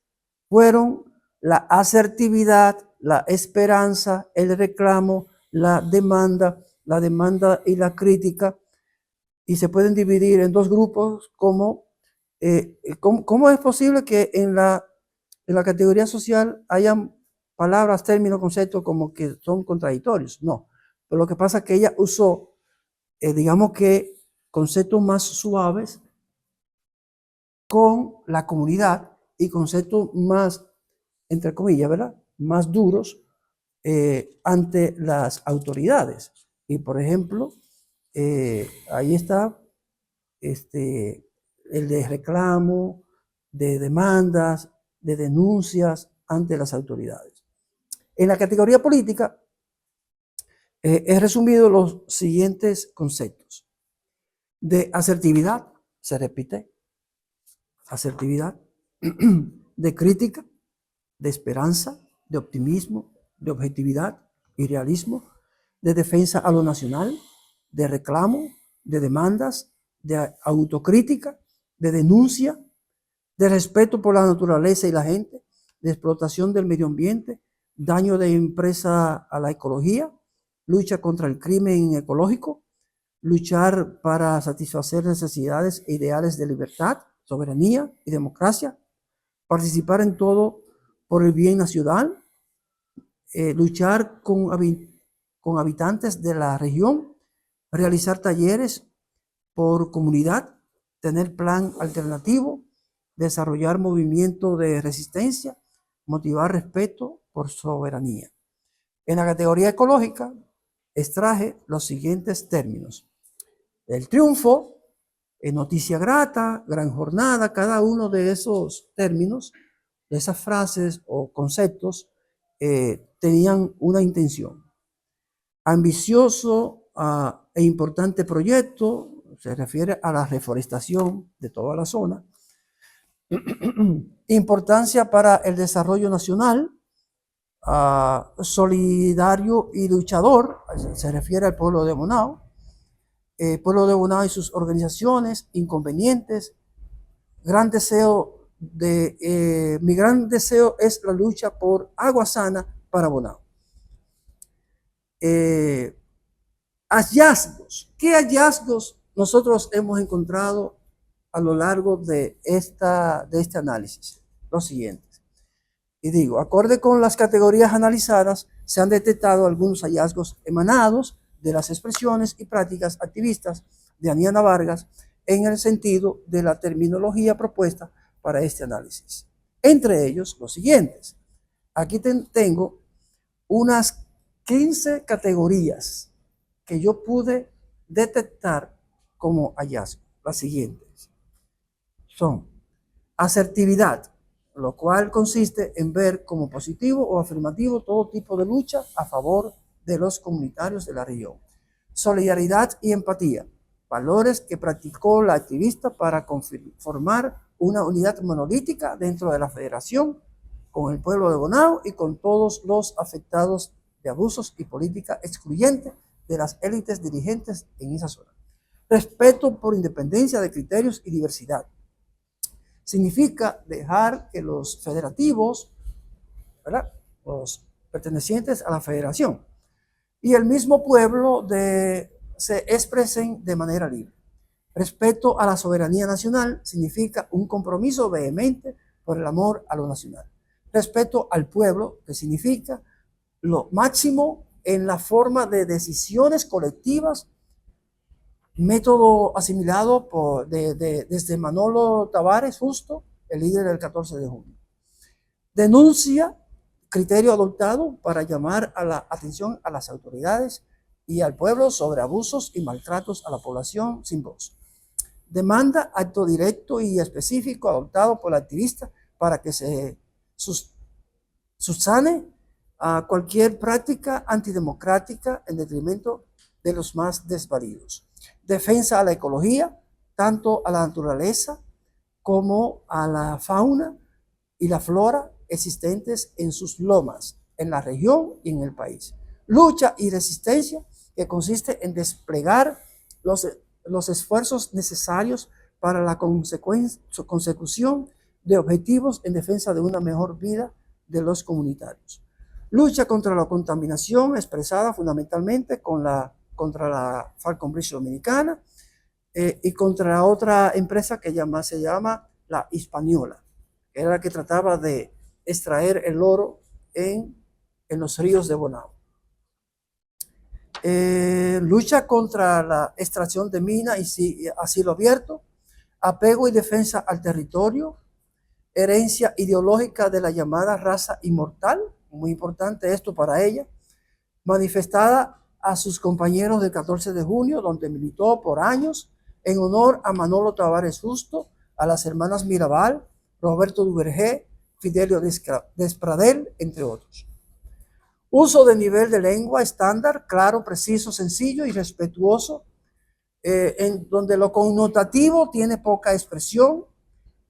fueron la asertividad, la esperanza, el reclamo, la demanda y la crítica, y se pueden dividir en 2 grupos como ¿cómo es posible que en la categoría social hayan palabras, términos, conceptos como que son contradictorios? No, pero lo que pasa es que ella usó, digamos que conceptos más suaves con la comunidad y conceptos más, entre comillas, ¿verdad?, más duros ante las autoridades. Y por ejemplo, ahí está el de reclamo, de demandas, de denuncias ante las autoridades. En la categoría política he resumido los siguientes conceptos. De asertividad, se repite, asertividad, de crítica, de esperanza, de optimismo, de objetividad y realismo, de defensa a lo nacional, de reclamo, de demandas, de autocrítica, de denuncia, de respeto por la naturaleza y la gente, de explotación del medio ambiente, daño de empresa a la ecología, lucha contra el crimen ecológico, luchar para satisfacer necesidades e ideales de libertad, soberanía y democracia, participar en todo por el bien nacional, luchar con habitantes de la región, realizar talleres por comunidad, tener plan alternativo, desarrollar movimiento de resistencia, motivar respeto por soberanía. En la categoría ecológica extraje los siguientes términos. el triunfo, noticia grata, gran jornada, cada uno de esos términos, de esas frases o conceptos, tenían una intención. Ambicioso e importante proyecto, se refiere a la reforestación de toda la zona. Importancia para el desarrollo nacional, solidario y luchador, se refiere al pueblo de Bonao. Pueblo de Bonao y sus organizaciones, inconvenientes, gran deseo mi gran deseo es la lucha por agua sana para Bonao. Hallazgos. ¿Qué hallazgos nosotros hemos encontrado a lo largo de este análisis? Los siguientes. Y digo, acorde con las categorías analizadas, se han detectado algunos hallazgos emanados de las expresiones y prácticas activistas de Aniana Vargas en el sentido de la terminología propuesta para este análisis. Entre ellos, los siguientes. Aquí tengo unas 15 categorías que yo pude detectar como hallazgo. Las siguientes son asertividad, lo cual consiste en ver como positivo o afirmativo todo tipo de lucha a favor de los comunitarios de la región. Solidaridad y empatía, valores que practicó la activista para formar una unidad monolítica dentro de la federación con el pueblo de Bonao y con todos los afectados de abusos y política excluyente de las élites dirigentes en esa zona. Respeto por independencia de criterios y diversidad. Significa dejar que los federativos, ¿verdad?, los pertenecientes a la federación y el mismo pueblo se expresen de manera libre. Respeto a la soberanía nacional significa un compromiso vehemente por el amor a lo nacional. Respeto al pueblo, que significa lo máximo en la forma de decisiones colectivas, método asimilado desde Manolo Tavares Justo, el líder del 14 de junio. Denuncia, criterio adoptado para llamar a la atención a las autoridades y al pueblo sobre abusos y maltratos a la población sin voz. Demanda, acto directo y específico adoptado por el activista para que se subsane a cualquier práctica antidemocrática en detrimento de los más desvalidos. Defensa a la ecología, tanto a la naturaleza como a la fauna y la flora existentes en sus lomas, en la región y en el país. Lucha y resistencia, que consiste en desplegar los esfuerzos necesarios para la consecución de objetivos en defensa de una mejor vida de los comunitarios. Lucha contra la contaminación, expresada fundamentalmente contra la Falcon Bridge Dominicana y contra otra empresa que se llama la Hispaniola, que era la que trataba de extraer el oro en los ríos de Bonao. Lucha contra la extracción de minas y a cielo abierto, apego y defensa al territorio, herencia ideológica de la llamada raza inmortal, muy importante esto para ella, manifestada a sus compañeros del 14 de junio, donde militó por años en honor a Manolo Tavares Justo, a las hermanas Mirabal, Roberto Duvergé, Fidelio Despradel, entre otros. Uso de nivel de lengua estándar, claro, preciso, sencillo y respetuoso, en donde lo connotativo tiene poca expresión,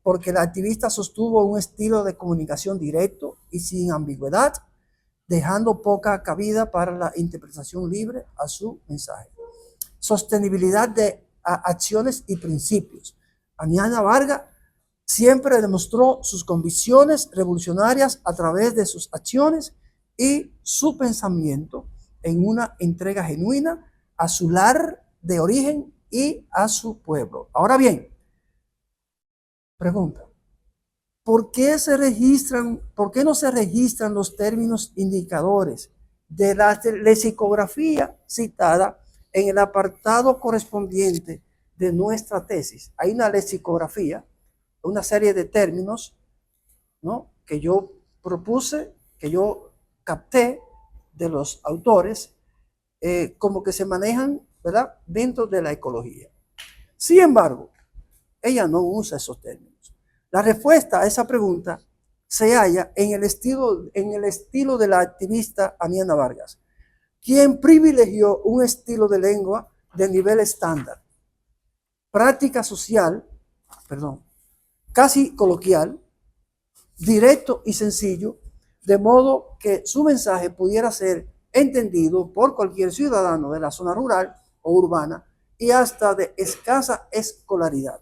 porque la activista sostuvo un estilo de comunicación directo y sin ambigüedad, dejando poca cabida para la interpretación libre a su mensaje. Sostenibilidad de acciones y principios. Aniana Vargas siempre demostró sus convicciones revolucionarias a través de sus acciones y su pensamiento en una entrega genuina a su lar de origen y a su pueblo. Ahora bien, pregunta, ¿por qué no se registran los términos indicadores de la lexicografía citada en el apartado correspondiente de nuestra tesis? Hay una lexicografía, una serie de términos, ¿no?, que yo propuse, que yo capté de los autores, como que se manejan, ¿verdad?, dentro de la ecología. Sin embargo, ella no usa esos términos. La respuesta a esa pregunta se halla en el estilo de la activista Aniana Vargas, quien privilegió un estilo de lengua de nivel estándar, práctica social, casi coloquial, directo y sencillo, de modo que su mensaje pudiera ser entendido por cualquier ciudadano de la zona rural o urbana y hasta de escasa escolaridad.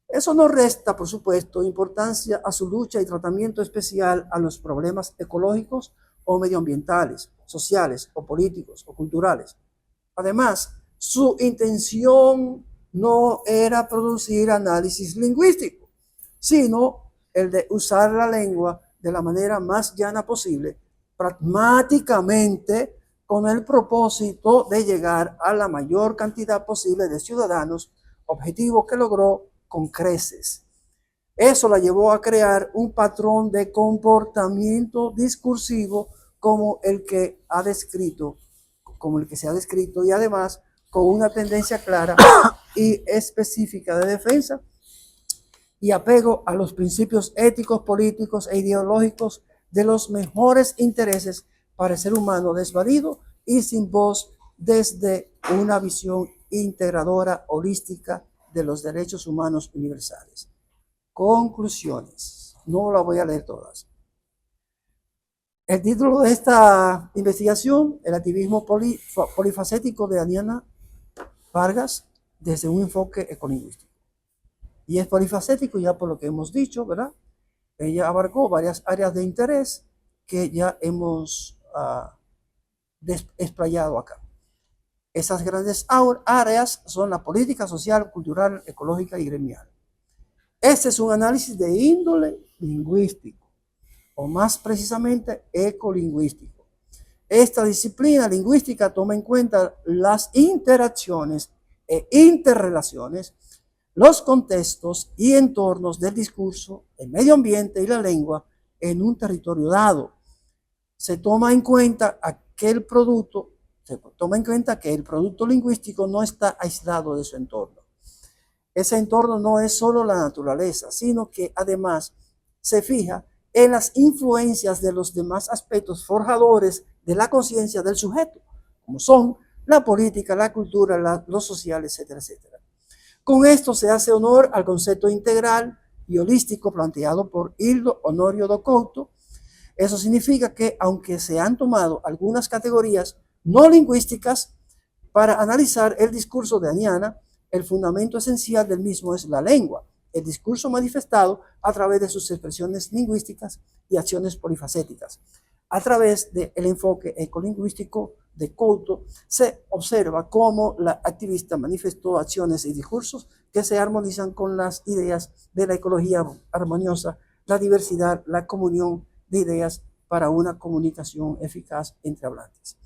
Eso no resta, por supuesto, importancia a su lucha y tratamiento especial a los problemas ecológicos o medioambientales, sociales o políticos o culturales. Además, su intención no era producir análisis lingüístico, sino el de usar la lengua de la manera más llana posible, pragmáticamente, con el propósito de llegar a la mayor cantidad posible de ciudadanos, objetivo que logró con creces. Eso la llevó a crear un patrón de comportamiento discursivo como el que se ha descrito, y además con una tendencia clara y específica de defensa y apego a los principios éticos, políticos e ideológicos de los mejores intereses para el ser humano desvalido y sin voz, desde una visión integradora, holística de los derechos humanos universales. Conclusiones. No las voy a leer todas. El título de esta investigación: el activismo polifacético de Aniana Vargas desde un enfoque ecolingüístico. Y es polifacético ya por lo que hemos dicho, ¿verdad? Ella abarcó varias áreas de interés que ya hemos explayado acá. Esas grandes áreas son la política social, cultural, ecológica y gremial. Este es un análisis de índole lingüístico, o más precisamente ecolingüístico. Esta disciplina lingüística toma en cuenta las interacciones e interrelaciones, los contextos y entornos del discurso, el medio ambiente y la lengua en un territorio dado. Se toma en cuenta que el producto lingüístico no está aislado de su entorno. Ese entorno no es solo la naturaleza, sino que además se fija en las influencias de los demás aspectos forjadores de la conciencia del sujeto, como son la política, la cultura, lo social, etcétera, etcétera. Con esto se hace honor al concepto integral y holístico planteado por Hildo Honorio do Couto. Eso significa que, aunque se han tomado algunas categorías no lingüísticas para analizar el discurso de Aniana, el fundamento esencial del mismo es la lengua, el discurso manifestado a través de sus expresiones lingüísticas y acciones polifacéticas. A través del enfoque ecolingüístico de Couto se observa cómo la activista manifestó acciones y discursos que se armonizan con las ideas de la ecología armoniosa, la diversidad, la comunión de ideas para una comunicación eficaz entre hablantes.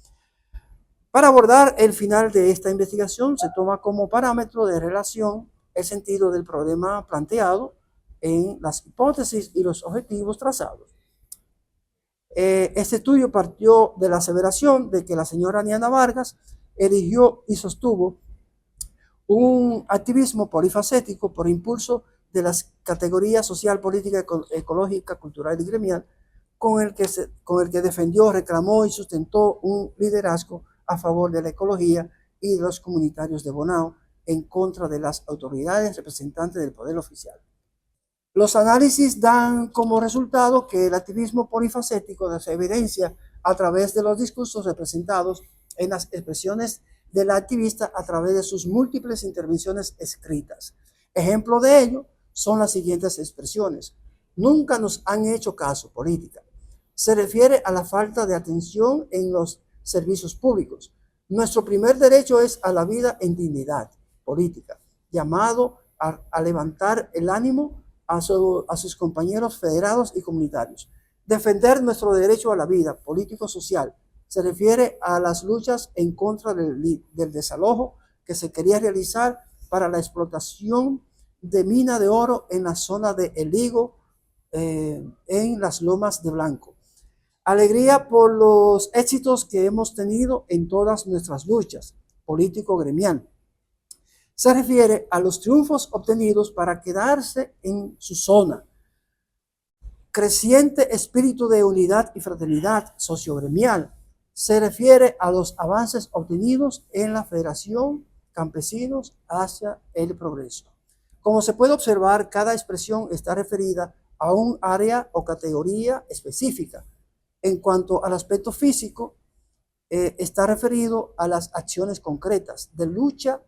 Para abordar el final de esta investigación, se toma como parámetro de relación el sentido del problema planteado en las hipótesis y los objetivos trazados. Este estudio partió de la aseveración de que la señora Aniana Vargas erigió y sostuvo un activismo polifacético por impulso de las categorías social, política, ecológica, cultural y gremial, con el que defendió, reclamó y sustentó un liderazgo a favor de la ecología y de los comunitarios de Bonao, en contra de las autoridades representantes del poder oficial. Los análisis dan como resultado que el activismo polifacético se evidencia a través de los discursos representados en las expresiones de la activista a través de sus múltiples intervenciones escritas. Ejemplo de ello son las siguientes expresiones: nunca nos han hecho caso, política. Se refiere a la falta de atención en los servicios públicos. Nuestro primer derecho es a la vida en dignidad, política, llamado a levantar el ánimo a sus compañeros federados y comunitarios. Defender nuestro derecho a la vida político-social se refiere a las luchas en contra del desalojo que se quería realizar para la explotación de mina de oro en la zona de El Higo, en las Lomas de Blanco. Alegría por los éxitos que hemos tenido en todas nuestras luchas político gremial. Se refiere a los triunfos obtenidos para quedarse en su zona. Creciente espíritu de unidad y fraternidad sociogremial. Se refiere a los avances obtenidos en la Federación Campesinos hacia el progreso. Como se puede observar, cada expresión está referida a un área o categoría específica. En cuanto al aspecto físico, está referido a las acciones concretas de lucha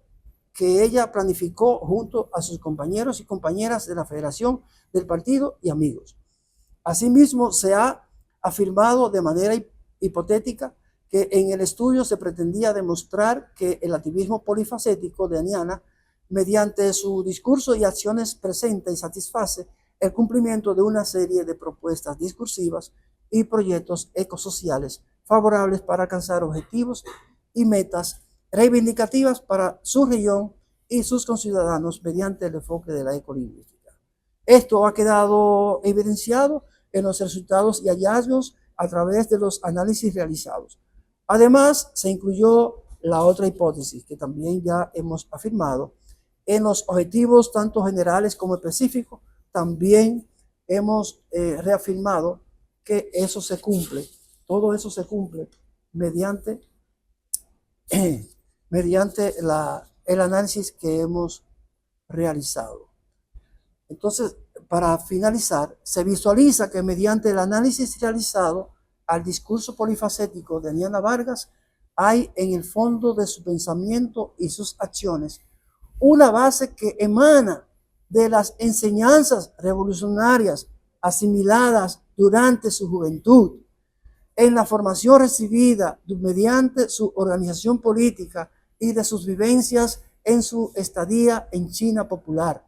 que ella planificó junto a sus compañeros y compañeras de la Federación, del partido y amigos. Asimismo, se ha afirmado de manera hipotética que en el estudio se pretendía demostrar que el activismo polifacético de Aniana, mediante su discurso y acciones, presenta y satisface el cumplimiento de una serie de propuestas discursivas y proyectos ecosociales favorables para alcanzar objetivos y metas reivindicativas para su región y sus conciudadanos mediante el enfoque de la ecolingüística. Esto ha quedado evidenciado en los resultados y hallazgos a través de los análisis realizados. Además, se incluyó la otra hipótesis que también ya hemos afirmado. En los objetivos tanto generales como específicos, también hemos reafirmado que eso se cumple, todo eso se cumple mediante el análisis que hemos realizado. Entonces, para finalizar, se visualiza que mediante el análisis realizado al discurso polifacético de Aniana Vargas, hay en el fondo de su pensamiento y sus acciones una base que emana de las enseñanzas revolucionarias asimiladas durante su juventud, en la formación recibida mediante su organización política y de sus vivencias en su estadía en China popular.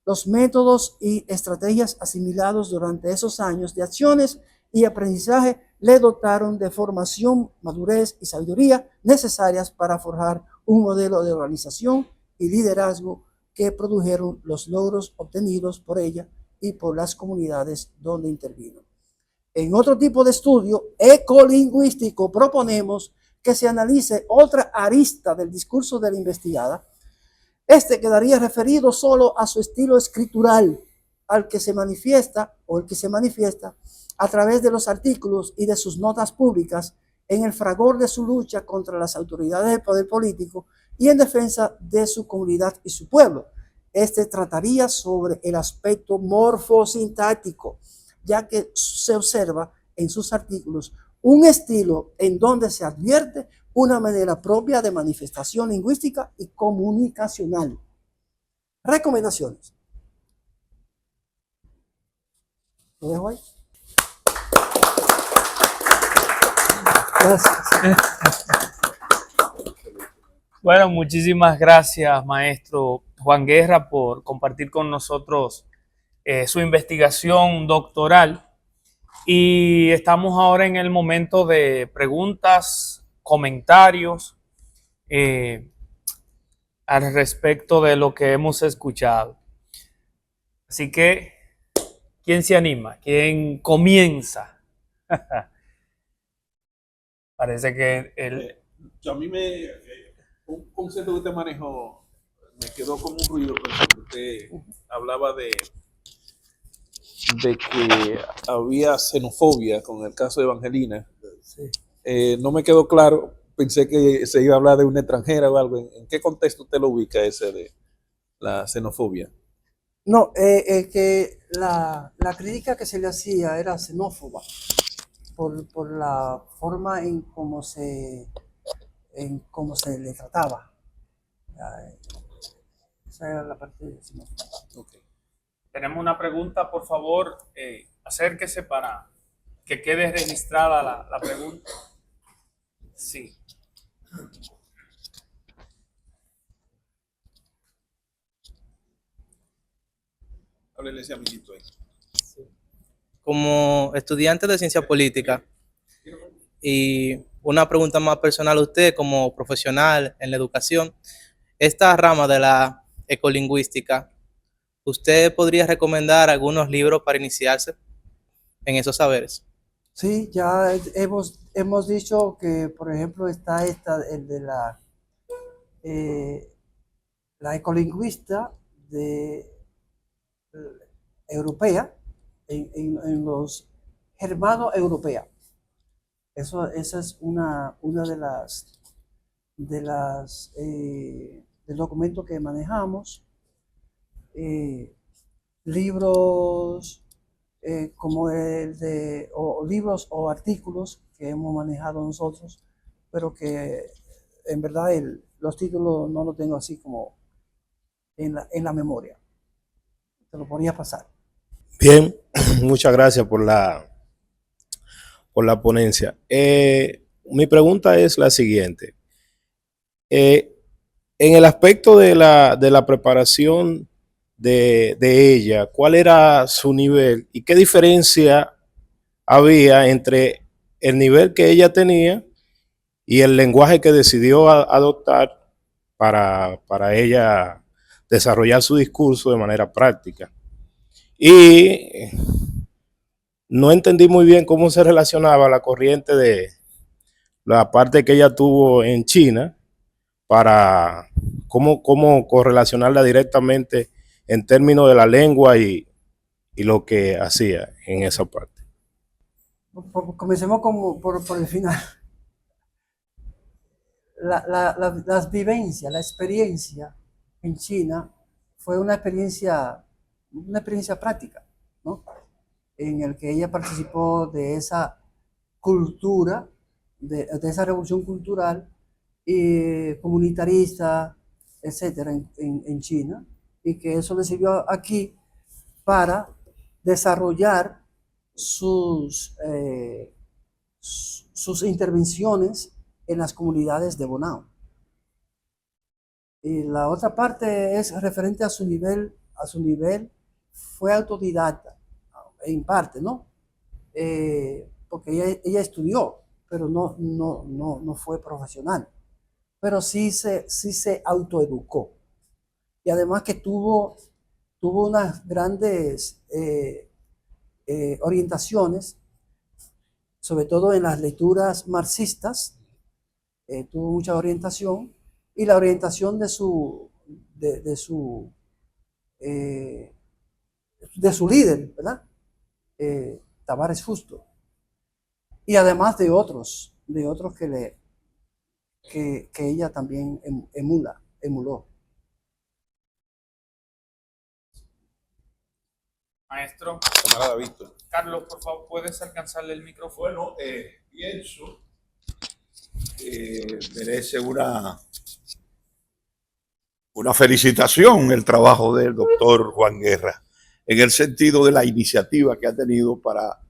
Los métodos y estrategias asimilados durante esos años de acciones y aprendizaje le dotaron de formación, madurez y sabiduría necesarias para forjar un modelo de organización y liderazgo que produjeron los logros obtenidos por ella y por las comunidades donde intervino. En otro tipo de estudio ecolingüístico proponemos que se analice otra arista del discurso de la investigada. Este quedaría referido solo a su estilo escritural, al que se manifiesta o el que se manifiesta a través de los artículos y de sus notas públicas en el fragor de su lucha contra las autoridades del poder político y en defensa de su comunidad y su pueblo. Este trataría sobre el aspecto morfosintáctico, ya que se observa en sus artículos un estilo en donde se advierte una manera propia de manifestación lingüística y comunicacional. Recomendaciones. ¿Lo dejo ahí? Gracias. Bueno, muchísimas gracias, maestro Juan Guerra, por compartir con nosotros su investigación doctoral. Y estamos ahora en el momento de preguntas, comentarios al respecto de lo que hemos escuchado. Así que, ¿quién se anima? ¿Quién comienza? Parece que a mí un concepto que usted manejó me quedó como un ruido, porque usted hablaba de que había xenofobia con el caso de Evangelina. Sí. No me quedó claro, pensé que se iba a hablar de una extranjera o algo. ¿En qué contexto usted lo ubica ese de la xenofobia? No, que la crítica que se le hacía era xenófoba por la forma en cómo se le trataba. Esa era la parte de xenófoba. Okay. tenemos una pregunta, por favor, acérquese para que quede registrada la pregunta. Sí. Háblele ese amiguito ahí. Como estudiante de ciencia política, y una pregunta más personal a usted como profesional en la educación, esta rama de la ecolingüística, ¿usted podría recomendar algunos libros para iniciarse en esos saberes? Sí, ya hemos dicho que, por ejemplo, está el de la ecolingüista europea en los germano-europea. Esa es una del documento que manejamos. Libros como o libros o artículos que hemos manejado nosotros, pero que en verdad los títulos no los tengo así como en la memoria. Te lo podría pasar. Bien, muchas gracias por la ponencia. Mi pregunta es la siguiente. En el aspecto de la preparación de ella, ¿cuál era su nivel y qué diferencia había entre el nivel que ella tenía y el lenguaje que decidió adoptar para ella desarrollar su discurso de manera práctica? Y no entendí muy bien cómo se relacionaba la corriente de la parte que ella tuvo en China para cómo correlacionarla directamente en términos de la lengua y lo que hacía en esa parte. Comencemos por el final. Las vivencias, la experiencia en China fue una experiencia práctica, ¿no? En el que ella participó de esa cultura, de esa revolución cultural y comunitarista, etcétera, en China, y que eso le sirvió aquí para desarrollar sus intervenciones en las comunidades de Bonao. Y la otra parte es referente a su nivel, fue autodidacta, en parte, ¿no? Porque ella estudió, pero no fue profesional. Pero sí se autoeducó. Y además que tuvo unas grandes orientaciones, sobre todo en las lecturas marxistas, tuvo mucha orientación, y la orientación de su líder, ¿verdad? Tavares Justo, y además de otros que ella también emuló. Maestro, Camarada Víctor. Carlos, por favor, ¿puedes alcanzarle el micrófono? Bueno, pienso que merece una felicitación el trabajo del doctor Juan Guerra, en el sentido de la iniciativa que ha tenido para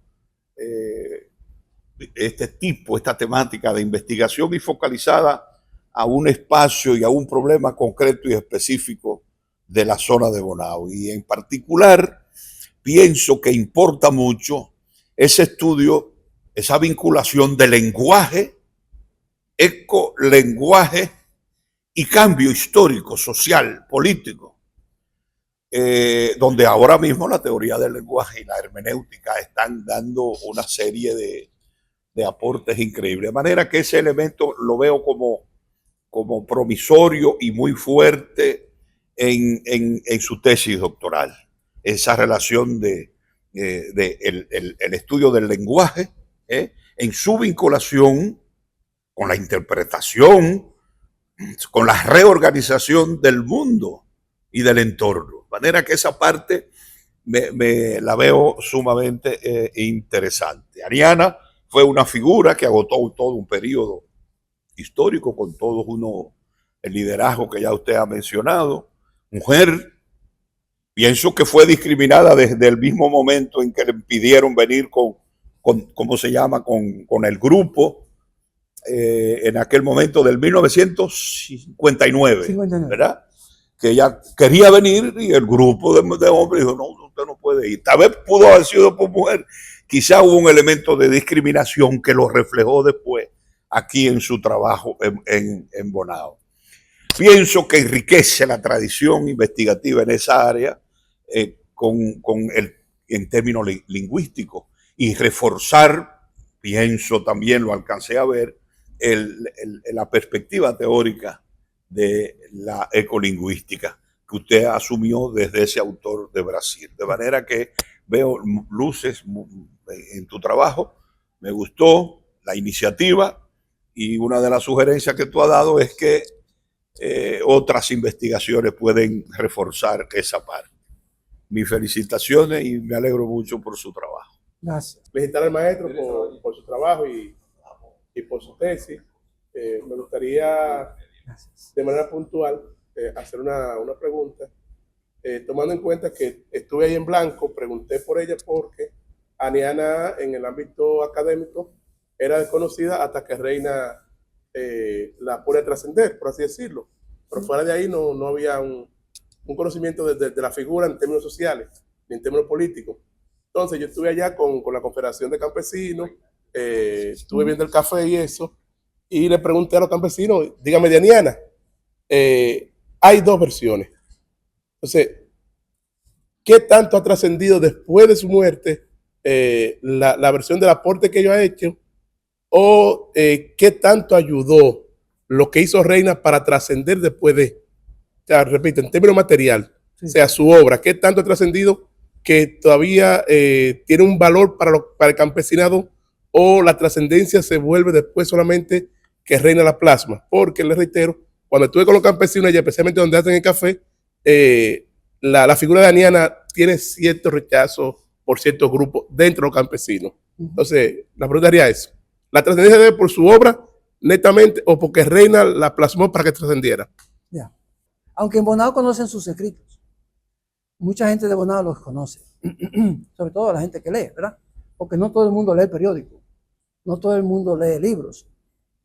esta temática de investigación y focalizada a un espacio y a un problema concreto y específico de la zona de Bonao. Y en particular, pienso que importa mucho ese estudio, esa vinculación de lenguaje, ecolenguaje y cambio histórico, social, político, donde ahora mismo la teoría del lenguaje y la hermenéutica están dando una serie de aportes increíbles. De manera que ese elemento lo veo como promisorio y muy fuerte en su tesis doctoral. Esa relación el estudio del lenguaje en su vinculación con la interpretación, con la reorganización del mundo y del entorno. De manera que esa parte me la veo sumamente interesante. Ariana fue una figura que agotó todo un periodo histórico con todos el liderazgo que ya usted ha mencionado. Mujer, pienso que fue discriminada desde el mismo momento en que le impidieron venir ¿cómo se llama? Con el grupo, en aquel momento del 1959, ¿verdad? Que ella quería venir y el grupo de hombres dijo, no, usted no puede ir. Tal vez pudo haber sido por mujer. Quizá hubo un elemento de discriminación que lo reflejó después aquí en su trabajo en Bonao. Pienso que enriquece la tradición investigativa en esa área en términos lingüísticos y reforzar, pienso también, lo alcancé a ver, la perspectiva teórica de la ecolingüística que usted asumió desde ese autor de Brasil. De manera que veo luces en tu trabajo, me gustó la iniciativa y una de las sugerencias que tú has dado es que otras investigaciones pueden reforzar esa parte. Mis felicitaciones y me alegro mucho por su trabajo. Gracias. Felicitar al maestro por su trabajo y por su tesis. Me gustaría, Gracias. de manera puntual, hacer una pregunta. Tomando en cuenta que estuve ahí en blanco, pregunté por ella porque Aniana en el ámbito académico era desconocida hasta que Reina la pone a trascender, por así decirlo. Pero fuera de ahí no había un conocimiento de la figura en términos sociales, ni en términos políticos. Entonces yo estuve allá con la Confederación de Campesinos, estuve viendo el café y eso, y le pregunté a los campesinos, dígame, Aniana, hay dos versiones. Entonces, ¿qué tanto ha trascendido después de su muerte la versión del aporte que ellos han hecho? ¿O qué tanto ayudó lo que hizo Reina para trascender después de? O sea, repito, en términos material, Sí. o sea, su obra, ¿qué tanto ha trascendido que todavía tiene un valor para el campesinado, o la trascendencia se vuelve después solamente que Reina la plasma? Porque, les reitero, cuando estuve con los campesinos, y especialmente donde hacen el café, la figura de Aniana tiene cierto rechazo por ciertos grupos dentro de los campesinos. Entonces, la pregunta sería eso. ¿La trascendencia debe por su obra, netamente, o porque Reina la plasmó para que trascendiera? Ya. Aunque en Bonao conocen sus escritos. Mucha gente de Bonao los conoce. Sobre todo la gente que lee, ¿verdad? Porque no todo el mundo lee el periódico. No todo el mundo lee libros.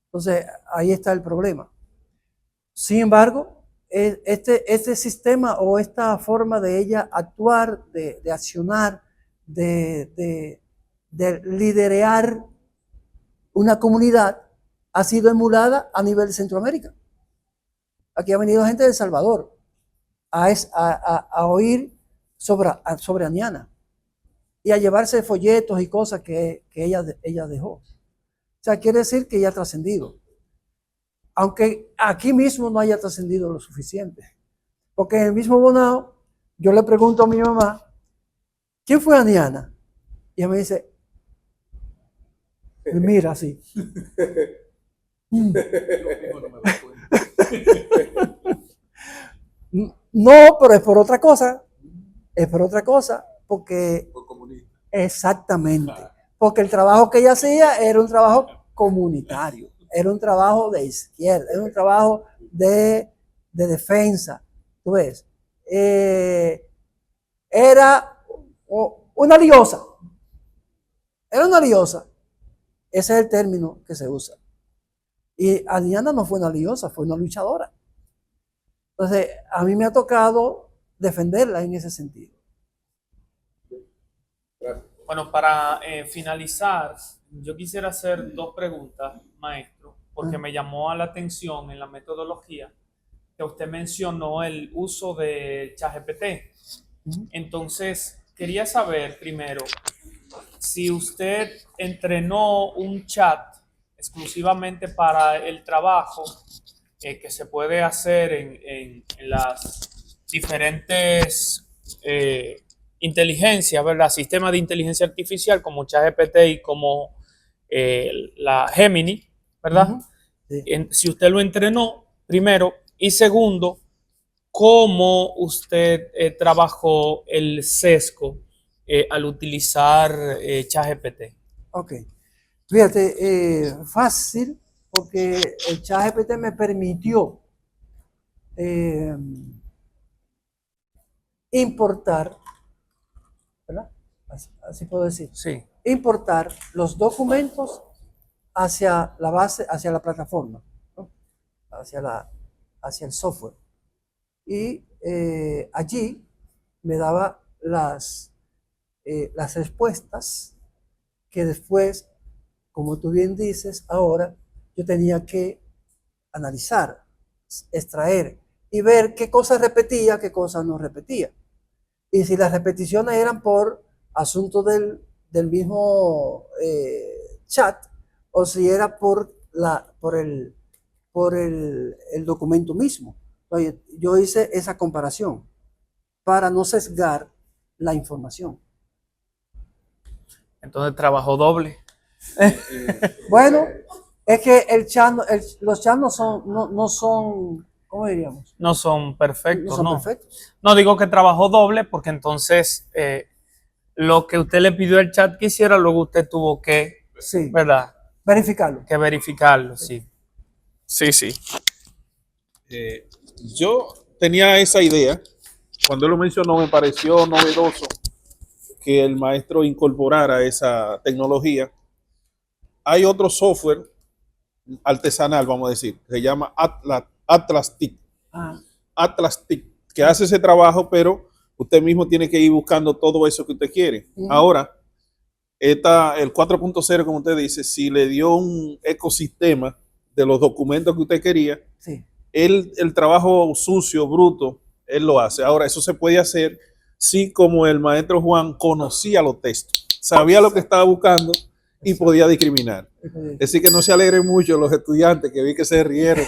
Entonces, ahí está el problema. Sin embargo, este sistema o esta forma de ella actuar, de accionar, de liderar una comunidad, ha sido emulada a nivel de Centroamérica. Aquí ha venido gente de El Salvador a oír sobre Aniana y a llevarse folletos y cosas que ella dejó. O sea, quiere decir que ella ha trascendido. Aunque aquí mismo no haya trascendido lo suficiente. Porque en el mismo Bonao, yo le pregunto a mi mamá, ¿quién fue Aniana? Y ella me dice, mira así. No, pero es por otra cosa. Es por otra cosa. Porque exactamente. Porque el trabajo que ella hacía era un trabajo comunitario. Era un trabajo de izquierda. Era un trabajo de defensa. ¿Tú ves? Era una liosa. Era una liosa. Ese es el término que se usa. Y Aniana no fue una liosa, fue una luchadora. Entonces, a mí me ha tocado defenderla en ese sentido. Bueno, para finalizar, yo quisiera hacer dos preguntas, maestro, porque me llamó la atención en la metodología que usted mencionó el uso de ChatGPT. Entonces, quería saber primero si usted entrenó un chat exclusivamente para el trabajo que se puede hacer en las diferentes inteligencias, ¿verdad? Sistemas de inteligencia artificial como ChatGPT y como la Gemini, ¿verdad? Sí. Si usted lo entrenó, primero, y segundo, ¿cómo usted trabajó el sesgo al utilizar ChatGPT? Ok. Fíjate, fácil, porque el ChatGPT me permitió importar, ¿verdad? Así puedo decir. Sí. Importar los documentos hacia la base, hacia la plataforma, ¿no? hacia el software. Y allí me daba las respuestas que después, como tú bien dices, ahora yo tenía que analizar, extraer y ver qué cosas repetía, qué cosas no repetía. Y si las repeticiones eran por asunto del mismo chat, o si era por por el documento mismo. Entonces, yo hice esa comparación para no sesgar la información. Entonces trabajó doble. Bueno, es que los chats no son, ¿cómo diríamos? No son perfectos, No son no. perfectos. No digo que trabajó doble porque entonces lo que usted le pidió al chat que hiciera, luego usted tuvo que, Sí, ¿verdad? verificarlo. Que verificarlo, sí. Sí, sí. Yo tenía esa idea. Cuando él lo mencionó, me pareció novedoso que el maestro incorporara esa tecnología. Hay otro software artesanal, vamos a decir, que se llama Atlas TIC. Ah, Atlas TIC, que hace ese trabajo, pero usted mismo tiene que ir buscando todo eso que usted quiere. Ahora, el 4.0, como usted dice, si le dio un ecosistema de los documentos que usted quería, sí. el trabajo sucio, bruto, él lo hace. Ahora, eso se puede hacer si como el maestro Juan conocía los textos, sabía lo que estaba buscando y podía discriminar. Así que no se alegren mucho los estudiantes que vi que se rieron.